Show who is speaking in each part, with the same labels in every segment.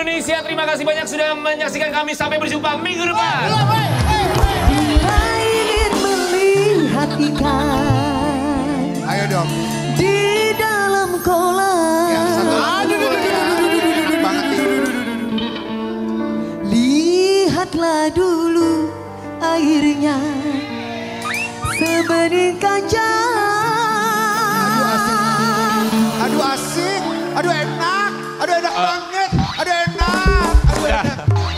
Speaker 1: Indonesia, terima kasih banyak sudah menyaksikan kami. Sampai berjumpa minggu depan.
Speaker 2: Bila ingin melihat ikan,
Speaker 3: ayo dong.
Speaker 2: Di dalam kolam.
Speaker 3: Ya, banget nih.
Speaker 2: Lihatlah dulu airnya sebening kaca.
Speaker 3: Aduh asik, aduh enak banget, aduh enak,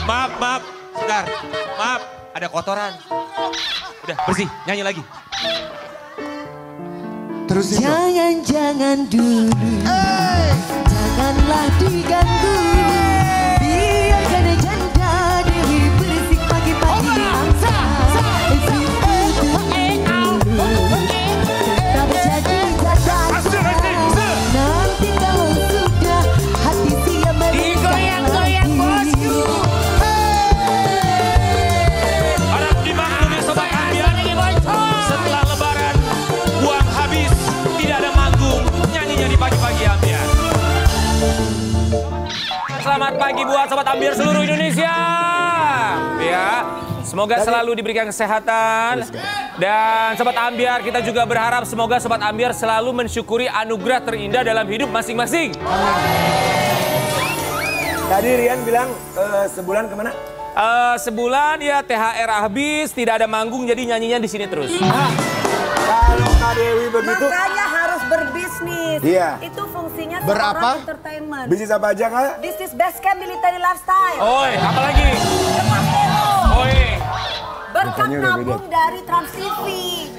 Speaker 4: Maaf, sebentar. Maaf, ada kotoran. Udah, bersih, nyanyi lagi.
Speaker 3: Terusin dong.
Speaker 2: Jangan dulu, janganlah diganggu. Biarkan janda Dewi bersih pagi-pagi angsa. Tak jadi nanti kalau sudah hati siap
Speaker 1: Digoyang-goyang bosku.
Speaker 4: Harap dimaklumi Sobat Ambiar. Setelah lebaran, uang habis, tidak ada manggung. Nyanyinya di pagi-pagi Ambiar.
Speaker 1: Selamat pagi buat Sobat Ambiar seluruh Indonesia. Ya, semoga selalu diberikan kesehatan. Dan Sobat Ambiar, kita juga berharap semoga Sobat Ambiar selalu mensyukuri anugerah terindah dalam hidup masing-masing.
Speaker 5: Tadi Rian bilang sebulan kemana?
Speaker 1: Sebulan ya THR habis, tidak ada manggung, jadi nyanyinya di sini terus.
Speaker 5: Kalau Kak Dewi begitu,
Speaker 6: Makanya harus berbisnis.
Speaker 5: Iya.
Speaker 6: Itu fungsinya
Speaker 3: Berapa?
Speaker 6: seorang entertainment.
Speaker 5: bisnis apa aja Kak?
Speaker 6: Bisnis Basecamp Military Lifestyle.
Speaker 1: Oi, apa lagi?
Speaker 6: Lepas Hero.
Speaker 1: Oi,
Speaker 6: Berkat
Speaker 5: Makanya udah
Speaker 6: nabung dari Trans TV.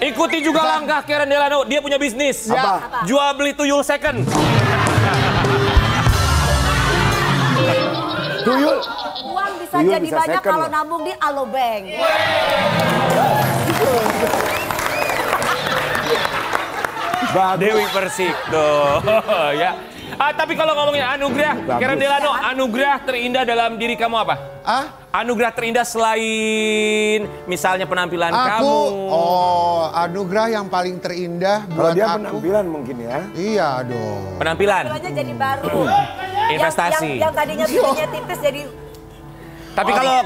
Speaker 1: ikuti juga langkah Karen Delano, dia punya bisnis.
Speaker 5: Apa?
Speaker 1: Jual beli tuyul second.
Speaker 5: Tuyul.
Speaker 6: Uang bisa
Speaker 5: Tuyul
Speaker 6: jadi
Speaker 5: bisa
Speaker 6: banyak
Speaker 5: second
Speaker 6: kalau
Speaker 5: loh.
Speaker 6: nabung di Alobank.
Speaker 1: Dewi Persik tuh, ya. Tapi kalau ngomongin anugerah,
Speaker 5: Bagus.
Speaker 1: Karen Delano, anugerah terindah dalam diri kamu apa? Anugerah terindah selain misalnya penampilan kamu.
Speaker 3: Anugerah yang paling terindah
Speaker 5: Kalau
Speaker 3: buat
Speaker 5: dia
Speaker 3: aku.
Speaker 5: penampilan mungkin ya.
Speaker 3: Iya dong.
Speaker 1: Penampilan,
Speaker 6: Istilahnya jadi baru.
Speaker 1: investasi.
Speaker 6: Yang tadinya bibirnya tipis jadi
Speaker 1: Tapi kalau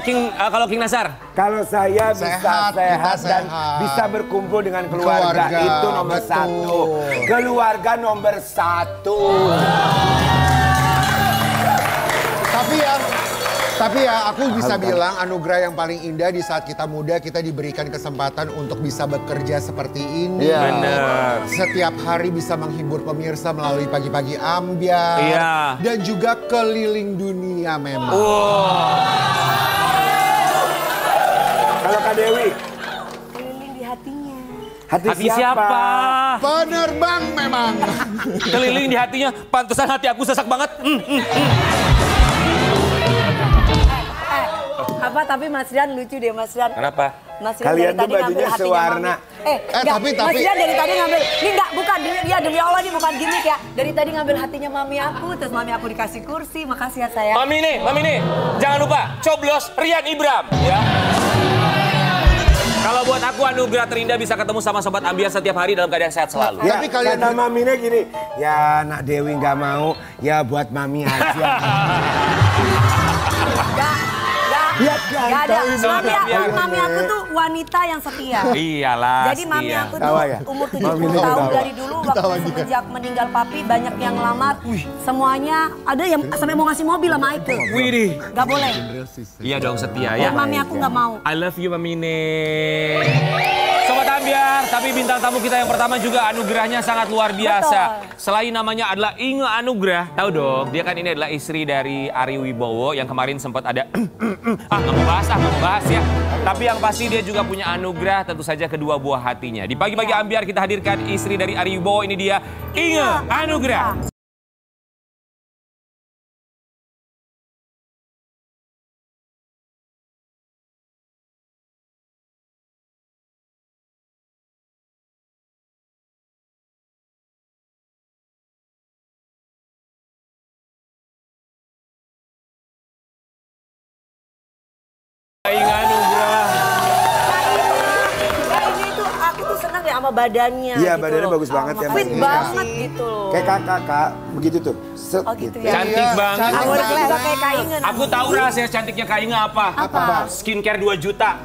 Speaker 1: King Nasar,
Speaker 5: Kalau saya bisa
Speaker 3: Sehat,
Speaker 5: sehat
Speaker 3: kita
Speaker 5: dan
Speaker 3: sehat.
Speaker 5: bisa berkumpul dengan keluarga,
Speaker 3: Keluarga,
Speaker 5: itu nomor
Speaker 3: betul.
Speaker 5: satu. Keluarga nomor satu.
Speaker 3: Tapi ya aku bisa bilang anugerah yang paling indah di saat kita muda, kita diberikan kesempatan untuk bisa bekerja seperti ini.
Speaker 5: Iya.
Speaker 1: bener.
Speaker 3: Setiap hari bisa menghibur pemirsa melalui pagi-pagi Ambiar.
Speaker 1: Iya.
Speaker 3: Dan juga keliling dunia memang.
Speaker 5: Kalau Kak Dewi,
Speaker 6: keliling di hatinya.
Speaker 5: hati
Speaker 1: Hati siapa?
Speaker 3: Penerbang memang.
Speaker 1: Keliling di hatinya, pantesan hati aku sesak banget.
Speaker 6: Apa tapi Mas Rian lucu deh Mas Rian.
Speaker 1: Kenapa?
Speaker 6: Mas Rian
Speaker 5: Kalian
Speaker 6: dari
Speaker 5: tuh
Speaker 6: tadi ngambil
Speaker 5: bajunya
Speaker 6: hatinya
Speaker 5: sewarna.
Speaker 6: Mami.
Speaker 3: tapi-
Speaker 6: Mas Rian dari tadi ngambil, ini enggak, bukan, ya demi Allah ini bukan gimmick ya. Dari tadi ngambil hatinya mami aku, terus mami aku dikasih kursi, makasih ya sayang.
Speaker 1: Mami nih, jangan lupa coblos Rian Ibram ya. Kalau buat aku anugerah terindah bisa ketemu sama Sobat Ambiar setiap hari dalam keadaan sehat selalu.
Speaker 5: Ya,
Speaker 3: Tapi kalian-
Speaker 5: kata maminya gini, ya nak Dewi nggak mau, ya buat mami aja. Lihat
Speaker 6: Gak ada.
Speaker 5: ganteng.
Speaker 6: Mami aku tuh wanita yang setia.
Speaker 1: Iyalah.
Speaker 6: Jadi mami
Speaker 1: setia.
Speaker 6: aku tuh
Speaker 5: Tawa ya?
Speaker 6: umur
Speaker 5: Mami
Speaker 6: 70
Speaker 5: ini
Speaker 6: tahun
Speaker 5: tawa.
Speaker 6: dari dulu waktu semenjak meninggal papi banyak yang lamar. Semuanya ada yang sampai mau ngasih mobil sama Ike.
Speaker 1: Widih.
Speaker 6: Gak boleh.
Speaker 1: Iya dong setia ya.
Speaker 6: Dan mami aku gak mau.
Speaker 1: I love you Mamine. Sobat Ambiar, tapi bintang tamu kita yang pertama juga anugerahnya sangat luar biasa. Selain namanya adalah Inge Anugrah, tahu dong, dia kan ini adalah istri dari Ari Wibowo yang kemarin sempat ada nggak mau bahas ya. Tapi yang pasti dia juga punya anugerah, tentu saja kedua buah hatinya. Di pagi-pagi Ambiar kita hadirkan istri dari Ari Wibowo, ini dia Inge Anugrah. Inge Anugrah.
Speaker 6: Ini tuh aku tuh senang ya sama badannya.
Speaker 5: Iya,
Speaker 6: gitu
Speaker 5: badannya
Speaker 6: loh.
Speaker 5: bagus banget ya,
Speaker 6: Fit
Speaker 5: Mbak.
Speaker 6: banget gitu loh.
Speaker 5: Kayak kakak, begitu tuh. Set,
Speaker 6: Oh gitu
Speaker 5: gitu.
Speaker 6: ya.
Speaker 1: Cantik banget.
Speaker 3: cantik
Speaker 6: Aku
Speaker 3: banget.
Speaker 6: juga kayak Kak Inge.
Speaker 1: Aku tahu rahasia cantiknya Kak Inge apa?
Speaker 6: Apa?
Speaker 1: Skincare 2 juta.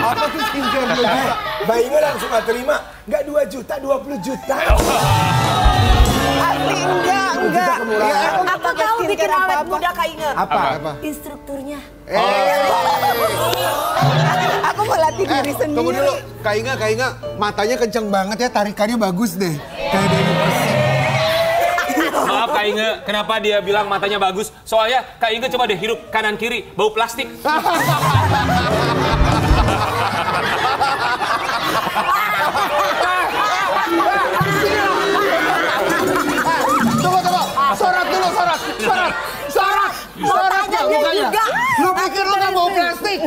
Speaker 3: Apa tuh skincare 2 juta?
Speaker 5: Mbak Inge langsung gak terima, nggak 2 juta, 20 juta.
Speaker 7: Asli enggak.
Speaker 6: Apa tahu bikin awet muda Kak Inge?
Speaker 5: Apa?
Speaker 6: Instrukturnya.
Speaker 7: Aku melatih diri sendiri.
Speaker 3: Tunggu dulu, Kak Inga, matanya kenceng banget ya, tarikannya bagus deh. Kayak Dewi Persik.
Speaker 1: Maaf Kak Inge, kenapa dia bilang matanya bagus? Soalnya Kak Inge coba deh hirup kanan kiri, bau plastik.
Speaker 3: Tunggu, sorot dulu, sorot ya mukanya.
Speaker 6: juga.
Speaker 3: Lu pikir lu gak bau plastik?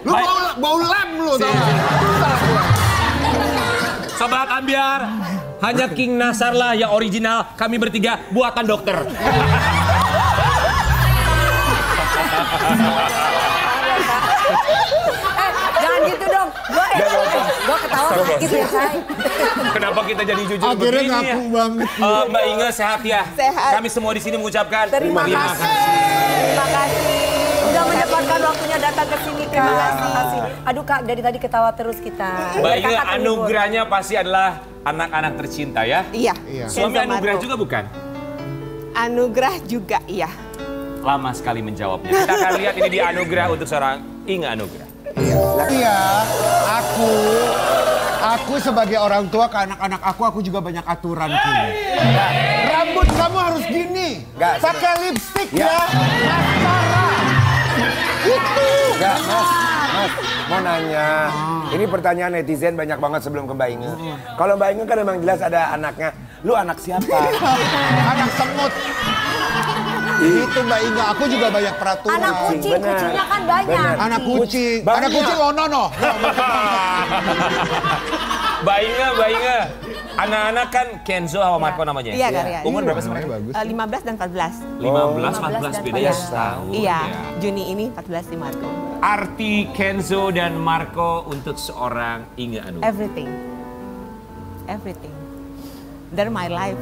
Speaker 3: Lu bau lem lu, tau gak?
Speaker 1: Sobat Ambiar, hanya King Nasar lah yang original, kami bertiga buatan dokter.
Speaker 6: Jangan gitu dong. Gua ketawa sakit ya, Say.
Speaker 1: Kenapa kita jadi jujur
Speaker 3: Akhirnya
Speaker 1: begini ya?
Speaker 3: ngaku banget.
Speaker 1: Mbak Inge sehat ya?
Speaker 7: Sehat.
Speaker 1: Kami semua di sini mengucapkan
Speaker 6: Terima kasih. Terima kasih. Udah menyempatkan waktunya datang ke sini, Kak. Terima kasih. Aduh, Kak, dari tadi ketawa terus kita.
Speaker 1: Mbak Inge,
Speaker 6: Kakak terhibur.
Speaker 1: anugerahnya pasti adalah anak-anak tercinta ya?
Speaker 7: Iya.
Speaker 1: Suami
Speaker 7: Kenzo
Speaker 1: anugerah
Speaker 7: Marco.
Speaker 1: juga bukan?
Speaker 7: Anugerah juga, iya.
Speaker 1: Lama sekali menjawabnya. Kita akan lihat ini di anugerah untuk seorang Inge Anugrah.
Speaker 3: Iya, aku sebagai orang tua ke anak-anak aku juga banyak aturan King. Rambut kamu harus gini,
Speaker 5: Nggak,
Speaker 3: pakai lipstick
Speaker 5: Ya.
Speaker 3: ya, maskara. Itu.
Speaker 5: Enggak, Mas, mau nanya. Ini pertanyaan netizen banyak banget sebelum ke Mbak Inge. Kalau Mbak Inge kan memang jelas ada anaknya. Lu anak siapa?
Speaker 3: Anak semut. Itu Mbak Inga, aku juga banyak peraturan.
Speaker 6: Anak kucing,
Speaker 5: Benar.
Speaker 6: kucingnya kan banyak.
Speaker 5: Benar.
Speaker 3: Anak kucing,
Speaker 5: Banyak.
Speaker 3: anak kucing Lonono.
Speaker 1: Mbak Inge, anak-anak kan Kenzo sama Marco namanya.
Speaker 7: Iya, kan, iya.
Speaker 1: Umur berapa sih mereka?
Speaker 7: 15 dan 14.
Speaker 1: 15, 14
Speaker 6: dan
Speaker 1: beda ya
Speaker 6: 14.
Speaker 1: setahun.
Speaker 7: Iya,
Speaker 1: ya.
Speaker 7: Juni ini 14 di Marco.
Speaker 1: Arti Kenzo dan Marco untuk seorang Inge Anugrah.
Speaker 7: Everything. Everything. They're my life.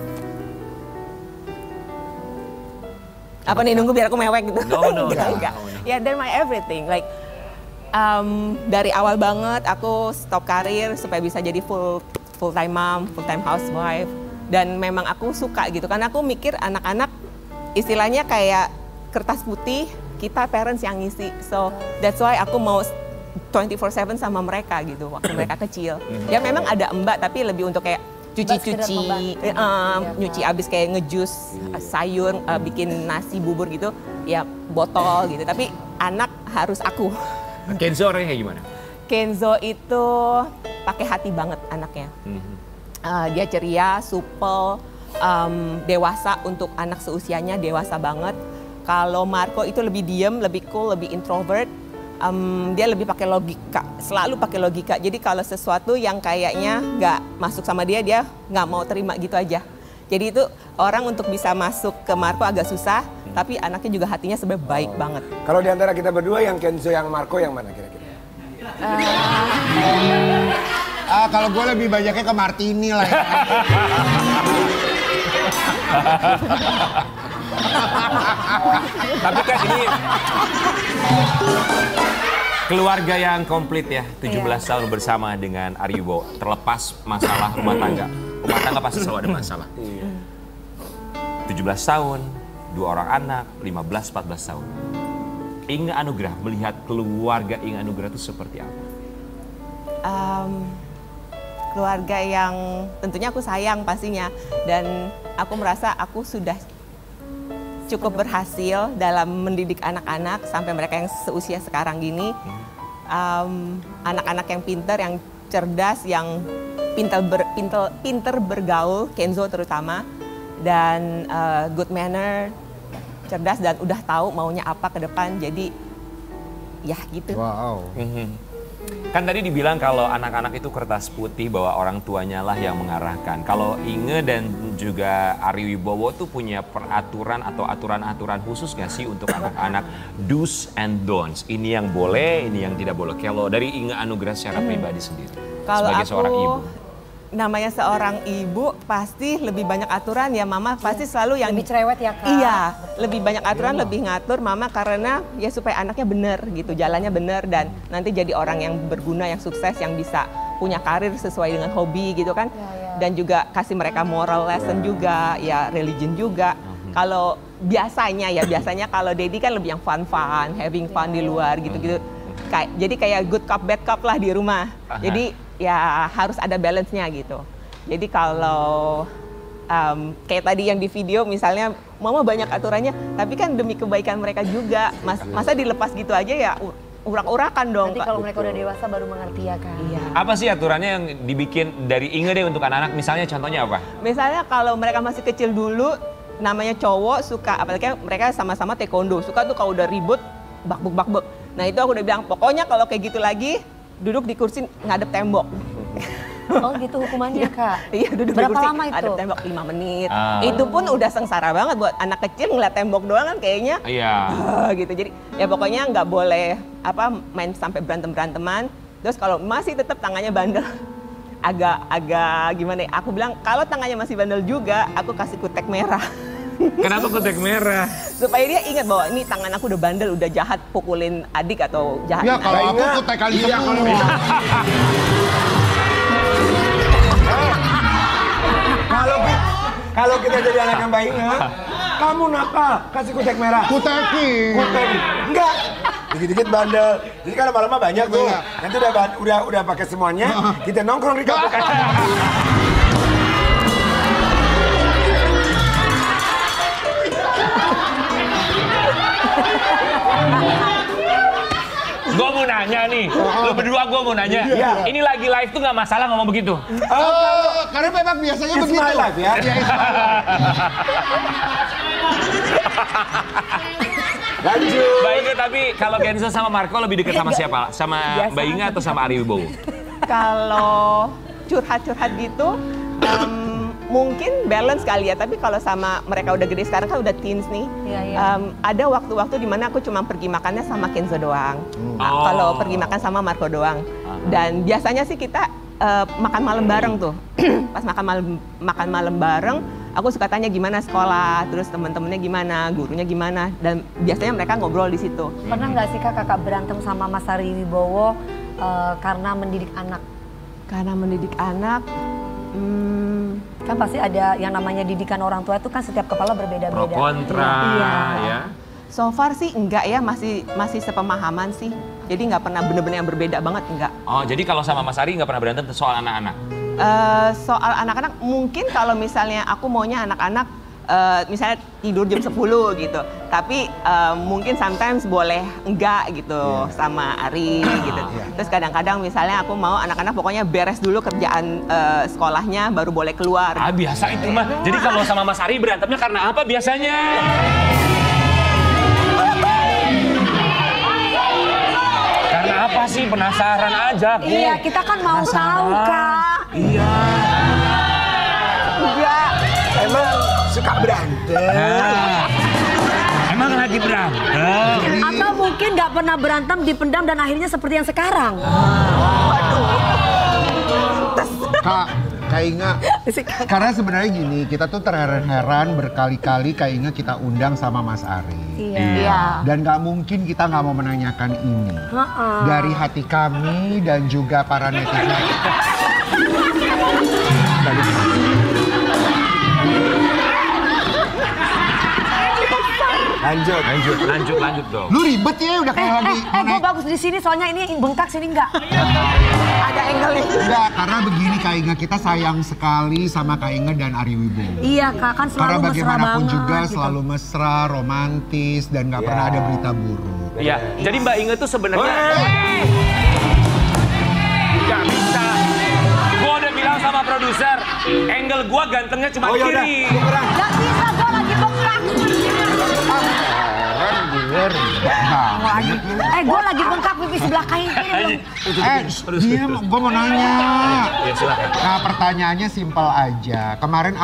Speaker 7: Apa nih, nunggu biar aku mewek gitu?
Speaker 1: No.
Speaker 7: Enggak. Ya, they're my everything. Like, dari awal banget aku stop karir supaya bisa jadi full time mom, full time housewife. Dan memang aku suka gitu, karena aku mikir anak-anak istilahnya kayak kertas putih, kita parents yang ngisi. So that's why aku mau 24/7 sama mereka gitu waktu mereka kecil. Ya memang ada mbak, tapi lebih untuk kayak cuci-cuci, nyuci abis kayak ngejus sayur, bikin nasi bubur gitu, ya botol gitu. Tapi anak harus aku.
Speaker 1: Kenzo orangnya kayak gimana?
Speaker 7: Kenzo itu pakai hati banget anaknya. Dia ceria, supel, dewasa untuk anak seusianya, dewasa banget. Kalau Marco itu lebih diem, lebih cool, lebih introvert. Dia lebih pakai logika, selalu pakai logika. Jadi kalau sesuatu yang kayaknya nggak masuk sama dia nggak mau terima gitu aja. Jadi itu orang untuk bisa masuk ke Marco agak susah, tapi anaknya juga hatinya sebenarnya baik banget.
Speaker 5: Kalau di antara kita berdua yang Kenzo yang Marco yang mana kira-kira?
Speaker 3: Kalau gue lebih banyaknya ke Martini lah ya.
Speaker 1: Tapi kan ini keluarga yang komplit ya, 17 tahun bersama dengan Aribo. Terlepas masalah rumah tangga. Rumah tangga pasti selalu ada masalah. 17 tahun, 2 orang anak, 15-14 tahun. Inge Anugrah melihat keluarga Inge Anugrah itu seperti apa?
Speaker 7: Keluarga yang tentunya aku sayang pastinya, dan aku merasa aku sudah cukup berhasil dalam mendidik anak-anak sampai mereka yang seusia sekarang gini. Anak-anak yang pintar, yang cerdas, yang pinter bergaul, Kenzo terutama, dan good manner, cerdas dan udah tahu maunya apa ke depan. Jadi ya gitu.
Speaker 3: Wow.
Speaker 1: Kan tadi dibilang kalau anak-anak itu kertas putih bahwa orang tuanya lah yang mengarahkan. Kalau Inge dan juga Ari Wibowo tuh punya peraturan atau aturan-aturan khusus nggak sih untuk anak-anak do's and don'ts? Ini yang boleh, ini yang tidak boleh. Kalau dari Inge Anugrah secara pribadi sendiri,
Speaker 7: Kalau
Speaker 1: sebagai
Speaker 7: aku
Speaker 1: seorang ibu.
Speaker 7: namanya seorang ibu pasti lebih banyak aturan ya mama pasti selalu yang
Speaker 6: Lebih cerewet ya, Kak?
Speaker 7: Iya, lebih banyak aturan, lebih ngatur mama karena ya supaya anaknya bener gitu, jalannya bener dan nanti jadi orang yang berguna, yang sukses, yang bisa punya karir sesuai dengan hobi gitu kan. Dan juga kasih mereka moral lesson juga, ya religion juga. Kalau biasanya kalau Dedi kan lebih yang fun, having fun di luar gitu-gitu. Jadi kayak good cop, bad cop lah di rumah. Jadi ya harus ada balance-nya gitu. Jadi kalau kayak tadi yang di video misalnya mama banyak aturannya, tapi kan demi kebaikan mereka juga. Masa dilepas gitu aja ya urak-urakan dong.
Speaker 6: Nanti kalau mereka udah dewasa baru mengerti ya kan?
Speaker 7: Iya.
Speaker 1: Apa sih aturannya yang dibikin dari Inge deh untuk anak-anak? Misalnya contohnya apa?
Speaker 7: Misalnya kalau mereka masih kecil dulu, namanya cowok suka, apalagi mereka sama-sama taekwondo, suka tuh kalau udah ribut, bakbuk. Nah itu aku udah bilang, pokoknya kalau kayak gitu lagi, duduk di kursi ngadep tembok.
Speaker 6: Oh gitu hukumannya Kak?
Speaker 7: Iya duduk
Speaker 6: Berapa
Speaker 7: di kursi
Speaker 6: lama itu?
Speaker 7: ngadep tembok 5 menit. Itu pun udah sengsara banget buat anak kecil ngeliat tembok doang kan kayaknya.
Speaker 1: Iya.
Speaker 7: Gitu, jadi ya pokoknya nggak boleh main sampai berantem-beranteman. Terus kalau masih tetap tangannya bandel, agak gimana ya, aku bilang kalau tangannya masih bandel juga, aku kasih kutek merah.
Speaker 1: Kenapa kutek merah?
Speaker 7: Supaya dia ingat bahwa ini tangan aku udah bandel, udah jahat pukulin adik atau jahat.
Speaker 3: Ya kalau aku kutekan semua.
Speaker 5: Kalau kita jadi anak yang baik, kamu nakal, kasih kutek merah.
Speaker 3: Kutekin.
Speaker 5: Enggak. Dikit-dikit bandel. Jadi kan lama-lama banyak tuh. Nanti udah pakai semuanya, kita nongkrong di kampung.
Speaker 1: Gue mau nanya nih, lo berdua gue mau nanya.
Speaker 5: Iya.
Speaker 1: Ini lagi live tuh nggak masalah ngomong begitu?
Speaker 3: Karena memang biasanya
Speaker 5: It's
Speaker 3: begitu.
Speaker 5: my life ya. Lanjut.
Speaker 1: Mbak Inge, tapi kalau Kenzo sama Marco lebih dekat sama siapa? Sama Mbak Inge atau sama Ari Wibowo?
Speaker 7: Kalau curhat-curhat gitu, mungkin balance kali ya. Tapi kalau sama mereka udah gede sekarang kan udah teens nih. Ada waktu-waktu dimana aku cuma pergi makannya sama Kenzo doang. Kalau pergi makan sama Marco doang. Dan biasanya sih kita makan malam bareng tuh. Pas makan malam bareng, aku suka tanya gimana sekolah, terus teman-temannya gimana, gurunya gimana, dan biasanya mereka ngobrol di situ.
Speaker 6: Pernah nggak sih kakak berantem sama Mas Ari Wibowo karena mendidik anak?
Speaker 7: Karena mendidik anak,
Speaker 6: Kan pasti ada yang namanya didikan orang tua itu kan setiap kepala berbeda-beda.
Speaker 1: Pro kontra,
Speaker 6: Iya.
Speaker 1: ya.
Speaker 7: so far sih enggak ya, masih sepemahaman sih. Jadi nggak pernah bener-bener yang berbeda banget, enggak.
Speaker 1: Oh, jadi kalau sama Mas Ari nggak pernah berantem soal anak-anak?
Speaker 7: Soal anak-anak, mungkin kalau misalnya aku maunya anak-anak misalnya tidur jam 10 gitu. Tapi mungkin sometimes boleh enggak gitu sama Ari gitu. Terus kadang-kadang misalnya aku mau anak-anak pokoknya beres dulu kerjaan sekolahnya baru boleh keluar.
Speaker 1: Ah, biasa itu mah. Jadi kalau sama Mas Ari berantemnya karena apa biasanya? Karena apa sih? Penasaran aja aku.
Speaker 6: Iya, kita kan mau tahu, Kak.
Speaker 1: Iya.
Speaker 7: Enggak.
Speaker 5: Emang suka berantem.
Speaker 1: Emang lagi berantem.
Speaker 6: Atau mungkin nggak pernah berantem, dipendam dan akhirnya seperti yang sekarang.
Speaker 3: Kak Inga, karena sebenarnya gini, kita tuh terheran-heran berkali-kali Kak Inga kita undang sama Mas Ari.
Speaker 6: Iya.
Speaker 3: Dan nggak mungkin kita nggak mau menanyakan ini. Dari hati kami dan juga para netizen.
Speaker 1: Lanjut dong.
Speaker 3: Lu ribet ya udah kayak lagi.
Speaker 6: Gue bagus di sini soalnya ini bengkak sini enggak.
Speaker 7: Ada angle-nya.
Speaker 3: Enggak, karena begini Kak Inga, kita sayang sekali sama Kak Inga dan Ari Wibowo.
Speaker 6: Iya Kak, kan selalu
Speaker 3: Karena
Speaker 6: mesra
Speaker 3: bagaimanapun
Speaker 6: banget.
Speaker 3: juga
Speaker 6: gitu.
Speaker 3: selalu mesra, romantis, dan nggak pernah ada berita buruk.
Speaker 1: Iya, jadi Mbak Inge tuh sebenarnya nggak bisa. Gua udah bilang sama produser, angle gua gantengnya cuma kiri.
Speaker 6: Gak bisa, gue lagi bengkak.
Speaker 3: Heran gue.
Speaker 6: Gue lagi bengkak pipi sebelah kanan kiri.
Speaker 3: Diam, gue mau nanya.
Speaker 1: Ya silakan.
Speaker 3: Nah, pertanyaannya simpel aja. Kemarin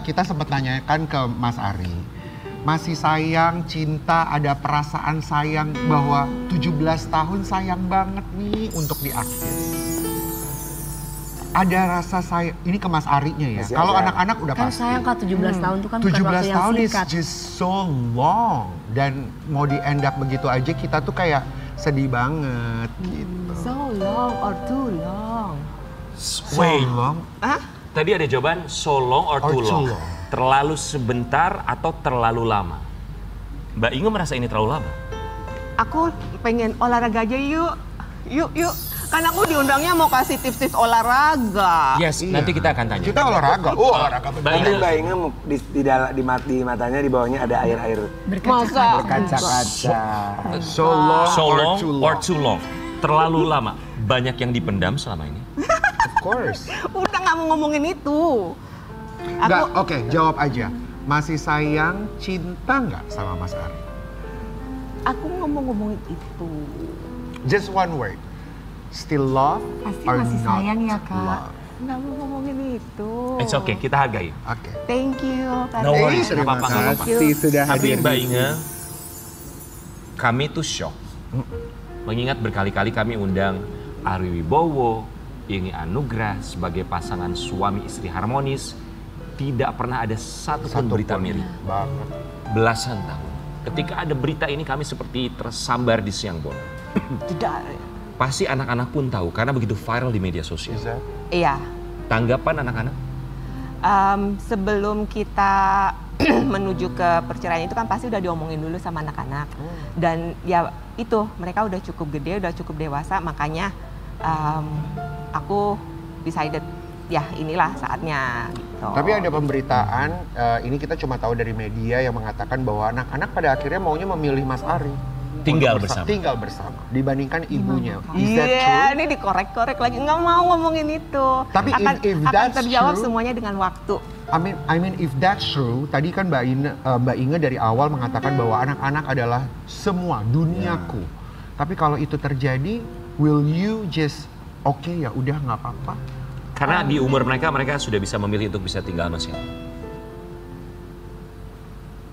Speaker 3: kita sempat nanyakan ke Mas Ari. Masih sayang, cinta, ada perasaan sayang bahwa 17 tahun sayang banget nih untuk diakhiri. Ada rasa sayang, ini ke Mas Arinya ya. Kalau anak-anak udah
Speaker 6: Kan
Speaker 3: pasti.
Speaker 6: sayang Kak 17 tahun itu kan bukan
Speaker 3: 17
Speaker 6: waktu yang
Speaker 3: tahun is
Speaker 6: singkat.
Speaker 3: just so long. Dan mau di end up begitu aja kita tuh kayak sedih banget gitu.
Speaker 6: So long or too long?
Speaker 1: Wait,
Speaker 3: long.
Speaker 1: tadi ada jawaban so long or too long. Terlalu sebentar atau terlalu lama? Mbak Inge merasa ini terlalu lama?
Speaker 7: Aku pengen olahraga aja yuk. Yuk. Kan aku diundangnya mau kasih tips-tips olahraga.
Speaker 1: Yes, nanti kita akan tanya.
Speaker 3: Kita olahraga. Olahraga
Speaker 1: Mbak Inge,
Speaker 5: Mbak Inge di matanya di bawahnya ada air-air
Speaker 7: Masa?
Speaker 5: kaca-kaca.
Speaker 3: So long,
Speaker 1: so long
Speaker 3: or
Speaker 1: or too long? Terlalu lama. Banyak yang dipendam selama ini.
Speaker 3: Of course.
Speaker 7: Udah nggak mau ngomongin itu.
Speaker 3: Nggak, oke, jawab aja. Masih sayang, cinta nggak sama Mas Ari?
Speaker 7: Aku ngomongin itu.
Speaker 3: Just one word. Still love
Speaker 6: Pasti
Speaker 3: or
Speaker 6: masih
Speaker 3: not
Speaker 6: sayang ya, Kak.
Speaker 3: love?
Speaker 7: Nggak mau ngomongin itu.
Speaker 1: It's okay, kita hargai.
Speaker 3: Oke.
Speaker 7: Thank you.
Speaker 1: No worries,
Speaker 3: Terima
Speaker 1: nggak apa-apa.
Speaker 3: kasih sudah
Speaker 1: Tapi
Speaker 3: hadir.
Speaker 1: Mbak Inge, kami tuh shock. Mengingat berkali-kali kami undang Ari Wibowo, Inge Anugrah sebagai pasangan suami istri harmonis. Tidak pernah ada satupun berita miring.
Speaker 3: Banget.
Speaker 1: Belasan tahun. Ketika ada berita ini kami seperti tersambar di siang bolong.
Speaker 7: Tidak.
Speaker 1: Pasti anak-anak pun tahu karena begitu viral di media sosial.
Speaker 7: Iya.
Speaker 1: Tanggapan anak-anak?
Speaker 7: Sebelum kita menuju ke perceraian itu kan pasti udah diomongin dulu sama anak-anak. Dan ya itu mereka udah cukup gede, udah cukup dewasa, makanya aku decided ya inilah saatnya gitu.
Speaker 3: Tapi ada pemberitaan, ini kita cuma tahu dari media yang mengatakan bahwa anak-anak pada akhirnya maunya memilih Mas Ari.
Speaker 1: Tinggal
Speaker 3: Untuk
Speaker 1: bersama.
Speaker 3: Tinggal bersama, dibandingkan ibunya. Is that
Speaker 7: Iya,
Speaker 3: true?
Speaker 7: ini dikorek-korek lagi. Nggak mau ngomongin itu.
Speaker 3: Tapi if
Speaker 7: akan
Speaker 3: that's
Speaker 7: terjawab
Speaker 3: true,
Speaker 7: semuanya dengan waktu.
Speaker 3: I mean if that's true, tadi kan Mbak Inge dari awal mengatakan bahwa anak-anak adalah semua duniaku. Tapi kalau itu terjadi, will you just ya udah nggak apa-apa?
Speaker 1: Karena di umur mereka sudah bisa memilih untuk bisa tinggal sama siapa.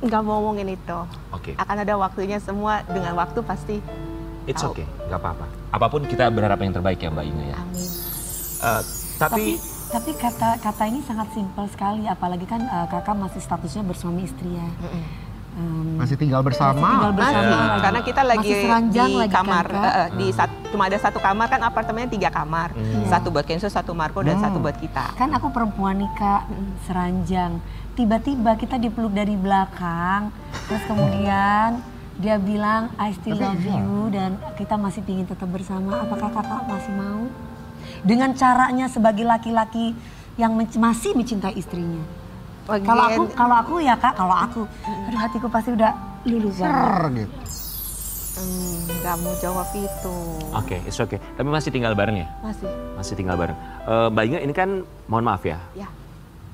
Speaker 7: Nggak mau ngomongin itu.
Speaker 1: Oke.
Speaker 7: Akan ada waktunya, semua dengan waktu pasti.
Speaker 1: It's
Speaker 7: tahu.
Speaker 1: okay, nggak apa-apa. Apapun kita berharap yang terbaik ya Mbak Inge ya.
Speaker 6: Amin.
Speaker 1: Tapi
Speaker 6: Tapi kata ini sangat simpel sekali, apalagi kan kakak masih statusnya bersuami istri ya.
Speaker 3: Masih tinggal bersama?
Speaker 7: Masih, karena kita lagi
Speaker 6: Masih seranjang
Speaker 7: di
Speaker 6: lagi kan,
Speaker 7: kamar,
Speaker 6: Kak?
Speaker 7: cuma ada satu kamar kan, apartemennya 3 kamar. Satu buat Kenzo, satu Marco, dan satu buat kita.
Speaker 6: Kan aku perempuan nih Kak, seranjang. Tiba-tiba kita dipeluk dari belakang, terus kemudian dia bilang I still love you dan kita masih ingin tetap bersama. Apakah kakak masih mau? Dengan caranya sebagai laki-laki yang masih mencintai istrinya. Kalau aku ya Kak, aduh hatiku pasti udah luluh banget.
Speaker 3: Gitu.
Speaker 7: Nggak mau jawab itu.
Speaker 1: Oke, it's okay. Tapi masih tinggal bareng ya?
Speaker 7: Masih.
Speaker 1: Masih tinggal bareng. Mbak Inge ini kan, mohon maaf ya.
Speaker 7: Ya.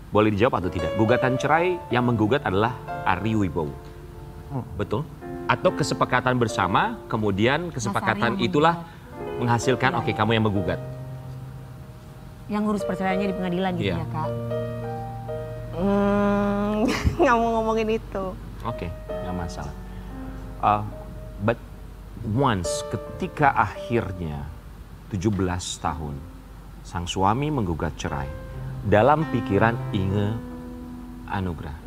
Speaker 1: Boleh dijawab atau tidak? Gugatan cerai yang menggugat adalah Ari Wibowo. Betul? Atau kesepakatan bersama, kemudian kesepakatan
Speaker 6: yang
Speaker 1: itulah menghasilkan, oke, kamu yang menggugat.
Speaker 6: Yang ngurus perceraiannya di pengadilan gitu
Speaker 1: Iya.
Speaker 6: ya Kak.
Speaker 7: Nggak mau ngomongin itu.
Speaker 1: Oke, nggak masalah. But once, ketika akhirnya 17 tahun, sang suami menggugat cerai, dalam pikiran Inge Anugrah,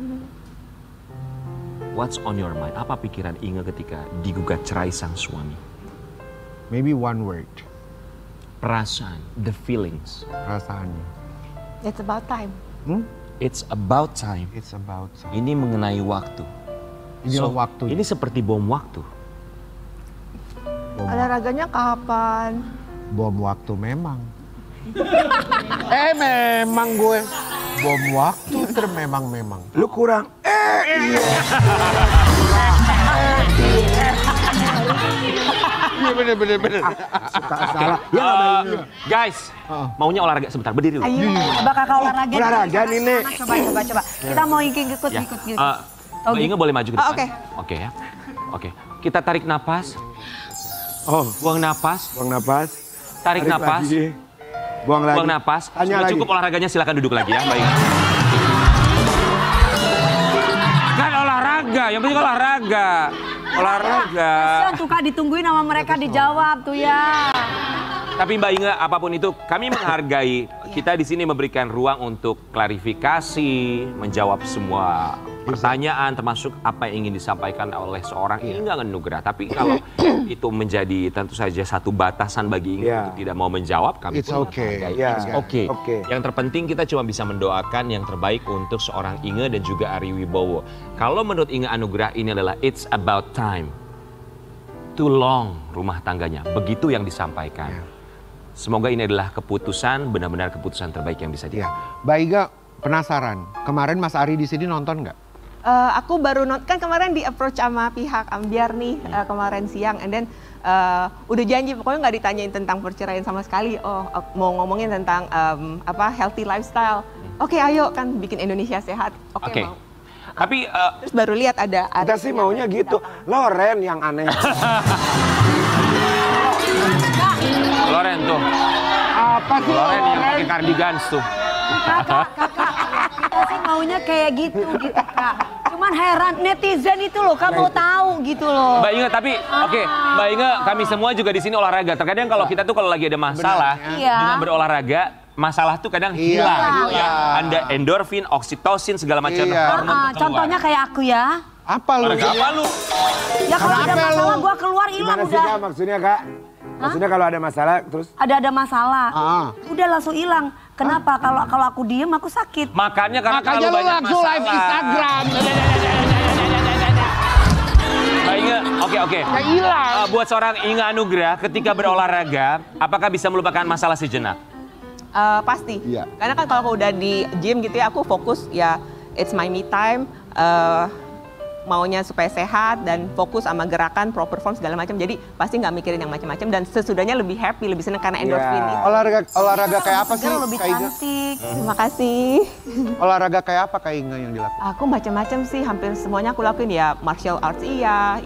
Speaker 1: what's on your mind? Apa pikiran Inge ketika digugat cerai sang suami?
Speaker 3: Maybe one word,
Speaker 1: Perasaan, the feelings.
Speaker 3: perasaannya.
Speaker 7: It's about time.
Speaker 1: It's about time.
Speaker 3: It's about time.
Speaker 1: Ini mengenai waktu.
Speaker 3: Inilah waktu.
Speaker 1: Ini seperti bom waktu.
Speaker 7: Olahraganya kapan?
Speaker 3: Bom waktu memang. Memang gue. Bom waktu memang.
Speaker 5: Lu kurang.
Speaker 3: Iya bener.
Speaker 5: Suka salah. Ya Mbak Inge.
Speaker 1: Guys, maunya olahraga sebentar, berdiri dulu.
Speaker 6: Ayo, coba kakak olahraga.
Speaker 5: Olahraga nih, Nek.
Speaker 6: Coba. Kita mau ikut.
Speaker 1: Mbak Inge boleh maju ke depan?
Speaker 7: Oke.
Speaker 1: Oke ya. Oke. Kita tarik napas.
Speaker 5: Oh,
Speaker 1: Buang napas.
Speaker 5: buang napas.
Speaker 1: Tarik napas.
Speaker 5: Lagi. Buang lagi.
Speaker 1: Buang napas.
Speaker 5: Tanya
Speaker 1: Sudah
Speaker 5: lagi.
Speaker 1: cukup olahraganya, silakan duduk lagi ya. Baik. Kan olahraga, yang penting olahraga. Olahraga.
Speaker 6: Kasian tuh Kak ditungguin sama mereka dijawab tuh ya.
Speaker 1: Tapi Mbak Inge, apapun itu, kami menghargai. Kita di sini memberikan ruang untuk klarifikasi, menjawab semua pertanyaan, termasuk apa yang ingin disampaikan oleh seorang Inge Anugrah. Tapi kalau itu menjadi tentu saja satu batasan bagi Inge untuk tidak mau menjawab, kami
Speaker 3: It's
Speaker 1: pun
Speaker 3: okay.
Speaker 1: menghargai.
Speaker 5: Yeah.
Speaker 1: It's okay.
Speaker 5: Okay.
Speaker 1: Yang terpenting kita cuma bisa mendoakan yang terbaik untuk seorang Inge dan juga Ari Wibowo. Kalau menurut Inge Anugrah ini adalah it's about time. Too long rumah tangganya. Begitu yang disampaikan. Semoga ini adalah keputusan, benar-benar keputusan terbaik yang bisa
Speaker 3: Iya.
Speaker 1: diambil.
Speaker 3: Mbak Iga penasaran, kemarin Mas Ari di sini nonton nggak?
Speaker 7: Aku baru kan kemarin di approach sama pihak Ambyar nih kemarin siang, and then udah janji pokoknya nggak ditanyain tentang perceraian sama sekali. Oh, mau ngomongin tentang healthy lifestyle. Oke, ayo kan bikin Indonesia sehat. Oke, mau.
Speaker 1: Tapi
Speaker 7: Terus baru lihat ada
Speaker 5: Kita sih maunya gitu. Loren yang aneh.
Speaker 1: Loren tuh,
Speaker 3: Apa sih
Speaker 1: Loren yang pakai cardigans tuh.
Speaker 6: Kakak, kita sih maunya kayak gitu Kak. Cuman heran netizen itu loh, Kak mau tahu gitu loh.
Speaker 1: Mbak Inge, tapi oke, Mbak Inge, kami semua juga di sini olahraga. Terkadang kalau kita tuh kalau lagi ada masalah
Speaker 6: Iya.
Speaker 1: dengan berolahraga, masalah tuh kadang hilang. Ya. Anda endorfin, oksitosin segala macam
Speaker 3: Iya.
Speaker 1: hormon keluar.
Speaker 6: Contohnya kayak aku ya.
Speaker 3: Apa lu?
Speaker 1: Olahraga apa lu?
Speaker 6: Ya kalau ada
Speaker 3: Kenapa
Speaker 6: masalah
Speaker 3: lu?
Speaker 6: gua keluar hilang
Speaker 5: Gimana sih
Speaker 6: udah.
Speaker 5: Kak maksudnya Kak? Maksudnya kalau ada masalah terus
Speaker 6: Ada masalah.
Speaker 3: Ah.
Speaker 6: Udah langsung hilang. Kenapa? Kalau aku diem aku sakit.
Speaker 1: Makanya karena
Speaker 3: Makanya
Speaker 1: terlalu
Speaker 3: lu
Speaker 1: banyak
Speaker 3: langsung
Speaker 1: masalah.
Speaker 3: live Instagram.
Speaker 1: Mbak Inge, oke.
Speaker 3: Ya hilang.
Speaker 1: Buat seorang Inge Anugrah ketika berolahraga, apakah bisa melupakan masalah sejenak?
Speaker 7: pasti.
Speaker 3: Iya.
Speaker 7: Karena kan kalau aku udah di gym gitu ya, aku fokus ya it's my me time. Maunya supaya sehat dan fokus sama gerakan, proper form segala macam. Jadi pasti nggak mikirin yang macam-macam dan sesudahnya lebih happy, lebih seneng karena endorfin itu.
Speaker 3: Olahraga kayak apa sih?
Speaker 6: Lebih
Speaker 3: Kak Inge?
Speaker 6: cantik.
Speaker 7: Terima kasih.
Speaker 3: Olahraga kayak apa Kak Inge yang dilakukan?
Speaker 7: Aku macam-macam sih, hampir semuanya aku lakuin ya. Martial arts iya,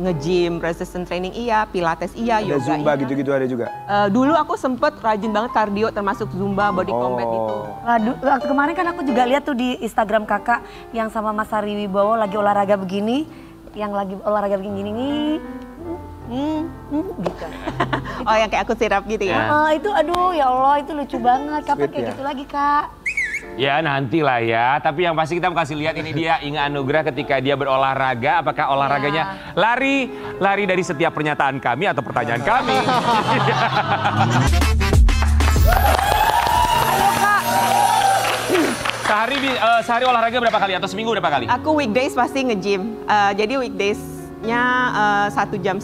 Speaker 7: nge-gym, resistance training iya, pilates iya,
Speaker 5: ada
Speaker 7: yoga
Speaker 5: zumba
Speaker 7: iya.
Speaker 5: gitu-gitu ada juga.
Speaker 7: Dulu aku sempet rajin banget kardio termasuk zumba, body combat gitu.
Speaker 6: Waktu kemarin kan aku juga lihat tuh di Instagram kakak yang sama Mas Ari Wibowo lagi olahraga begini, yang lagi olahraga begini nih, gitu.
Speaker 7: Oh yang kayak aku sirap gitu ya.
Speaker 6: Itu aduh ya Allah itu lucu banget. Kapan
Speaker 5: Sweet
Speaker 6: kayak
Speaker 5: ya.
Speaker 6: gitu lagi kak?
Speaker 1: Ya nantilah ya, tapi yang pasti kita mau kasih lihat ini dia Inge Anugrah ketika dia berolahraga. Apakah olahraganya lari dari setiap pernyataan kami atau pertanyaan kami? Sehari olahraga berapa kali atau seminggu berapa kali?
Speaker 7: Aku weekdays pasti nge-gym. Jadi weekdaysnya 1,5 jam.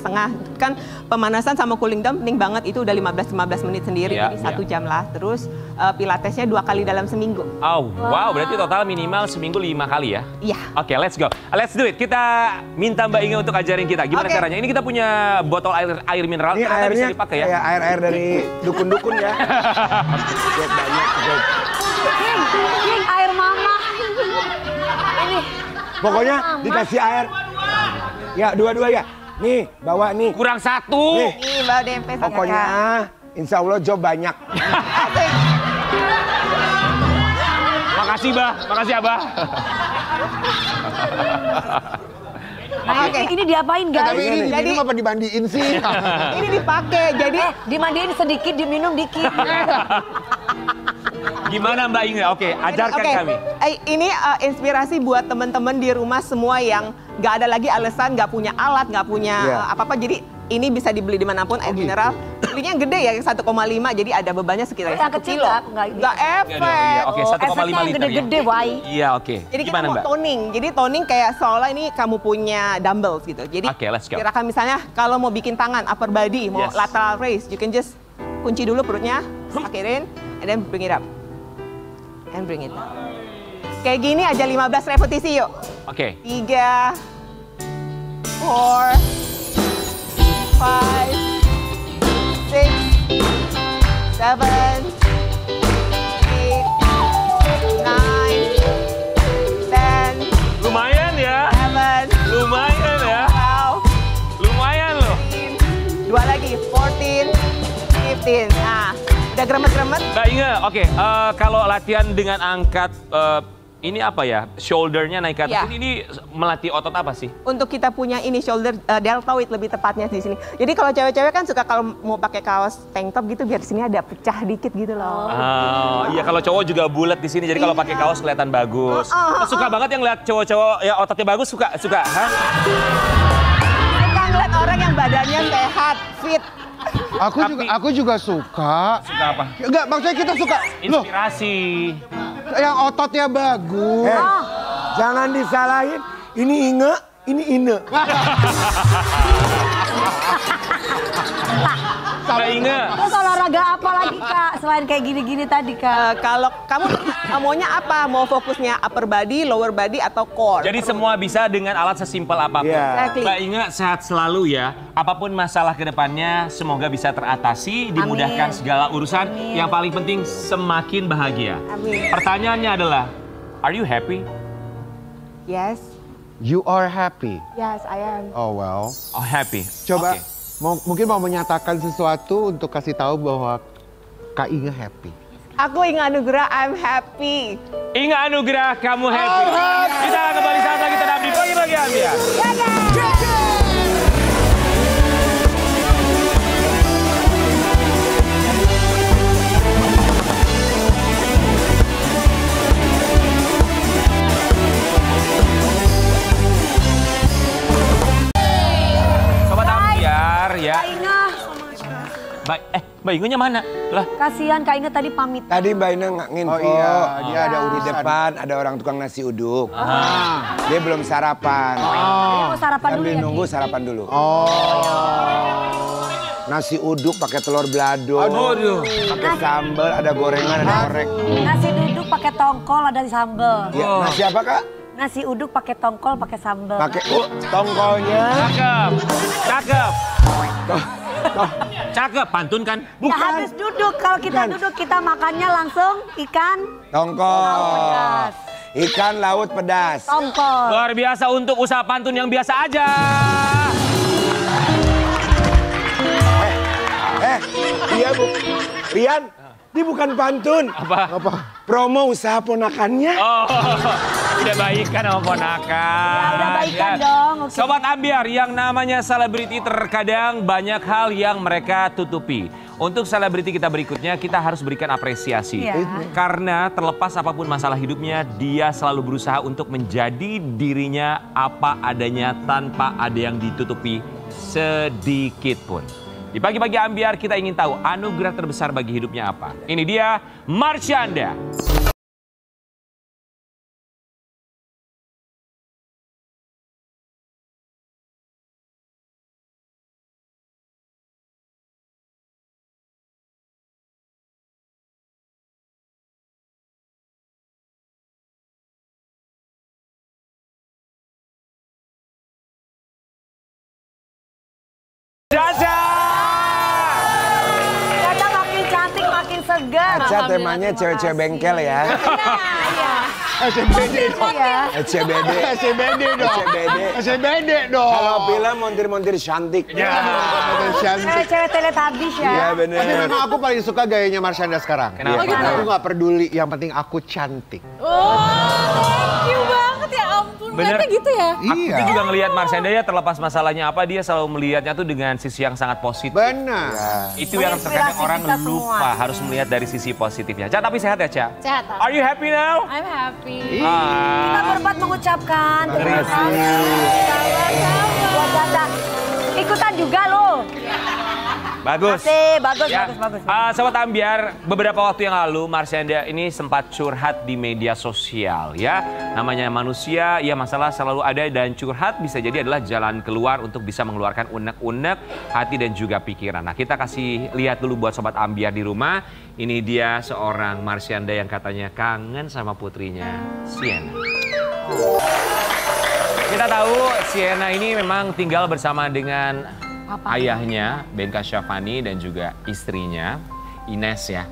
Speaker 7: Kan pemanasan sama cooling down penting banget. Itu udah 15 menit sendiri,
Speaker 1: Iya,
Speaker 7: jadi 1 jam lah. Terus pilatesnya 2 kali dalam seminggu.
Speaker 1: Oh, wow, berarti total minimal seminggu 5 kali ya?
Speaker 7: Iya.
Speaker 1: Oke, let's go. Let's do it. Kita minta Mbak Inge untuk ajarin kita. Gimana
Speaker 7: Oke.
Speaker 1: caranya? Ini kita punya botol air mineral.
Speaker 5: Ini
Speaker 1: Ternyata bisa
Speaker 5: airnya
Speaker 1: dipakai ya?
Speaker 5: kayak air-air dari dukun-dukun ya. Lihat banyak.
Speaker 6: King, air mama. Ini.
Speaker 5: Pokoknya dikasih air. Ya dua-dua ya. Nih bawa nih.
Speaker 1: Kurang satu.
Speaker 5: Nih.
Speaker 7: Nih bawa DMP sama
Speaker 5: Pokoknya insya Allah job banyak.
Speaker 1: Makasih, Bah. Makasih, Abah.
Speaker 6: Nah, ini diapain guys?
Speaker 3: Tapi ini
Speaker 7: Jadi-
Speaker 3: diminum apa dimandiin sih?
Speaker 7: Ini dipakai, jadi
Speaker 6: Dimandiin sedikit, diminum dikit.
Speaker 1: Gimana Mbak Inge? Oke, ajarkan
Speaker 7: Oke,
Speaker 1: kami.
Speaker 7: Ini inspirasi buat teman-teman di rumah semua yang nggak ada lagi alasan, nggak punya alat, nggak punya
Speaker 5: Iya.
Speaker 7: apa-apa. Jadi ini bisa dibeli dimanapun air mineral. Belinya gede ya, 1,5. Jadi ada bebannya sekitar
Speaker 6: Yang
Speaker 7: 1
Speaker 6: kecil
Speaker 7: kilo.
Speaker 6: nggak ini.
Speaker 7: Nggak efek.
Speaker 1: Oke, 1,5
Speaker 6: efeknya yang
Speaker 1: liter ya.
Speaker 6: gede-gede, why?
Speaker 1: Iya, oke.
Speaker 7: Jadi kita
Speaker 1: Gimana,
Speaker 7: mau
Speaker 1: Mbak?
Speaker 7: toning. Jadi toning kayak seolah ini kamu punya dumbbells gitu. Jadi
Speaker 1: Oke, let's go.
Speaker 7: gerakan misalnya kalau mau bikin tangan upper body, mau
Speaker 1: Yes.
Speaker 7: lateral raise, you can just kunci dulu perutnya, sakirin, and then bring it up. And bring it up. Kayak gini aja 15 repetisi yuk.
Speaker 1: Oke.
Speaker 7: 3, 4, 5, 6, 7, 8, 9, 10,
Speaker 1: Lumayan ya.
Speaker 7: 11,
Speaker 1: Lumayan ya.
Speaker 7: 12, 2 lagi, 14, 15. Nah, udah gremet-gremet.
Speaker 1: Mbak Inge, oke, kalau latihan dengan angkat ini apa ya, shouldernya naik ke atas,
Speaker 7: Iya.
Speaker 1: ini melatih otot apa sih?
Speaker 7: Untuk kita punya ini shoulder deltoid lebih tepatnya di sini. Jadi kalau cewek-cewek kan suka kalau mau pakai kaos tank top gitu biar di sini ada pecah dikit gitu loh.
Speaker 1: Oh, iya kalau cowok juga bulat di sini, jadi kalau pakai kaos kelihatan bagus. Suka banget yang lihat cowok-cowok ya ototnya bagus, suka, hah?
Speaker 7: Suka ngeliat orang yang badannya sehat, fit.
Speaker 3: Aku juga suka.
Speaker 1: Suka apa?
Speaker 3: Enggak, maksudnya kita suka. Loh,
Speaker 1: Inspirasi.
Speaker 3: yang ototnya bagus.
Speaker 5: Jangan disalahin. Ini Inge, ini Ine.
Speaker 1: Mbak Inge.
Speaker 6: Terus olahraga apa lagi Kak? Selain kayak gini-gini tadi Kak.
Speaker 7: Kalau kamu maunya apa? Mau fokusnya upper body, lower body, atau core?
Speaker 1: Jadi semua bisa dengan alat sesimpel apapun.
Speaker 5: Iya.
Speaker 7: Exactly.
Speaker 1: Mbak Inge sehat selalu ya. Apapun masalah ke depannya semoga bisa teratasi, dimudahkan
Speaker 6: Amin.
Speaker 1: segala urusan.
Speaker 6: Amin.
Speaker 1: Yang paling penting semakin bahagia.
Speaker 7: Amin.
Speaker 1: Pertanyaannya adalah, are you happy?
Speaker 7: Yes,
Speaker 3: You are happy.
Speaker 7: yes, I am.
Speaker 3: Oh well.
Speaker 1: Oh, happy.
Speaker 3: Coba
Speaker 1: Oke.
Speaker 3: mungkin mau menyatakan sesuatu untuk kasih tahu bahwa Kak Inge happy.
Speaker 7: Aku Inge Anugrah, I'm happy.
Speaker 1: Inge Anugrah, kamu happy. Kita kembali saat lagi tetap di Pagi-Pagi Ambiar. Sobat Ambiar ya.
Speaker 6: Kak Inge,
Speaker 1: Mbak Inge-nya mana? Lah,
Speaker 6: kasihan Kak Inge tadi pamit.
Speaker 5: Tadi Mbak Ine nginfo.
Speaker 3: Oh iya, dia ada
Speaker 5: Di
Speaker 3: urusan.
Speaker 5: depan ada orang tukang nasi uduk. Dia belum sarapan.
Speaker 6: Ini mau sarapan dulu
Speaker 5: Sambil
Speaker 6: ya
Speaker 5: nunggu
Speaker 6: Ki?
Speaker 5: sarapan dulu.
Speaker 3: Oh.
Speaker 5: Nasi uduk pakai telur balado.
Speaker 1: aduh.
Speaker 5: Pakai sambal, ada gorengan, ada korek.
Speaker 6: Nasi uduk pakai tongkol ada di sambel.
Speaker 5: Ya, nasi apa Kak?
Speaker 6: Nasi uduk pakai tongkol pakai sambel.
Speaker 5: Pakai tongkolnya.
Speaker 1: Cakep. Cakep. Cakep, pantun kan?
Speaker 6: Ya habis duduk, kalau kita duduk kita makannya langsung ikan
Speaker 5: Tongkol.
Speaker 6: pedas.
Speaker 5: Ikan laut pedas.
Speaker 6: Tongkol.
Speaker 1: Luar biasa untuk usaha pantun yang biasa aja.
Speaker 5: Iya Bu. Rian, ini bukan pantun.
Speaker 1: Apa?
Speaker 5: Promo usaha ponakannya.
Speaker 1: Oh, udah baikan sama ponakan.
Speaker 6: Ya, udah baikan dong, oke.
Speaker 1: Sobat Ambiar, yang namanya selebriti terkadang banyak hal yang mereka tutupi. Untuk selebriti kita berikutnya, kita harus berikan apresiasi.
Speaker 6: Iya.
Speaker 1: Karena terlepas apapun masalah hidupnya, dia selalu berusaha untuk menjadi dirinya apa adanya tanpa ada yang ditutupi sedikit pun. Di Pagi-Pagi Ambiar kita ingin tahu anugerah terbesar bagi hidupnya apa. Ini dia Marshanda. Caca!
Speaker 6: Caca makin cantik, makin segar.
Speaker 5: Caca temanya cewek-cewek bengkel ya.
Speaker 3: SCBD dong.
Speaker 6: Iya.
Speaker 5: SCBD.
Speaker 3: SCBD dong.
Speaker 5: SCBD.
Speaker 3: SCBD dong.
Speaker 5: Kalau film montir-montir cantik.
Speaker 1: Ya.
Speaker 6: Cewek-cewek teletabis ya.
Speaker 5: Iya
Speaker 3: Tapi
Speaker 5: bener.
Speaker 3: memang aku paling suka gayanya Marshanda sekarang.
Speaker 1: Kenapa?
Speaker 3: Iya, aku nggak peduli, yang penting aku cantik.
Speaker 8: Oh, thank you banget ya ampun.
Speaker 1: Bener.
Speaker 8: Ternyata gitu ya.
Speaker 1: Aku juga ngelihat Marshanda ya terlepas masalahnya apa, dia selalu melihatnya tuh dengan sisi yang sangat positif.
Speaker 3: Benar.
Speaker 1: Itu yang terkadang
Speaker 6: Menginspirasi
Speaker 1: orang
Speaker 6: kita
Speaker 1: lupa
Speaker 6: semua.
Speaker 1: harus melihat dari sisi positifnya. Ca, tapi sehat ya, Ca?
Speaker 8: Sehat.
Speaker 1: Are you happy now?
Speaker 8: I'm happy.
Speaker 6: Kita berempat mengucapkan terima
Speaker 5: kasih.
Speaker 6: kasih. Buat Caca. Ikutan juga loh.
Speaker 1: Bagus.
Speaker 6: Bagus,
Speaker 1: Ya.
Speaker 6: bagus.
Speaker 1: Sobat Ambiar, beberapa waktu yang lalu Marshanda ini sempat curhat di media sosial ya. Namanya manusia, ya masalah selalu ada dan curhat bisa jadi adalah jalan keluar untuk bisa mengeluarkan unek-unek hati dan juga pikiran. Nah, kita kasih lihat dulu buat Sobat Ambiar di rumah. Ini dia seorang Marshanda yang katanya kangen sama putrinya, Sienna. Kita tahu Sienna ini memang tinggal bersama dengan ayahnya, Ben Kasyafani, dan juga istrinya, Ines ya.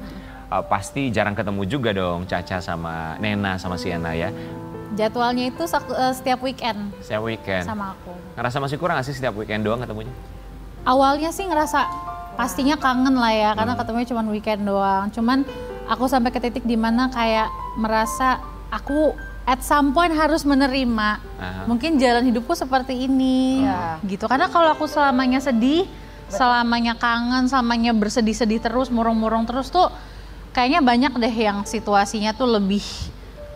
Speaker 1: Pasti jarang ketemu juga dong Caca sama Nena sama Sienna ya.
Speaker 8: Jadwalnya itu setiap weekend
Speaker 1: Setiap weekend.
Speaker 8: sama aku.
Speaker 1: Ngerasa masih kurang gak sih setiap weekend doang ketemunya?
Speaker 8: Awalnya sih ngerasa pastinya kangen lah ya, karena ketemunya cuma weekend doang. Cuman aku sampai ke titik dimana kayak merasa aku at some point harus menerima. Mungkin jalan hidupku seperti ini, gitu. Karena kalau aku selamanya sedih, selamanya kangen, selamanya bersedih-sedih terus, murung-murung terus tuh, kayaknya banyak deh yang situasinya tuh lebih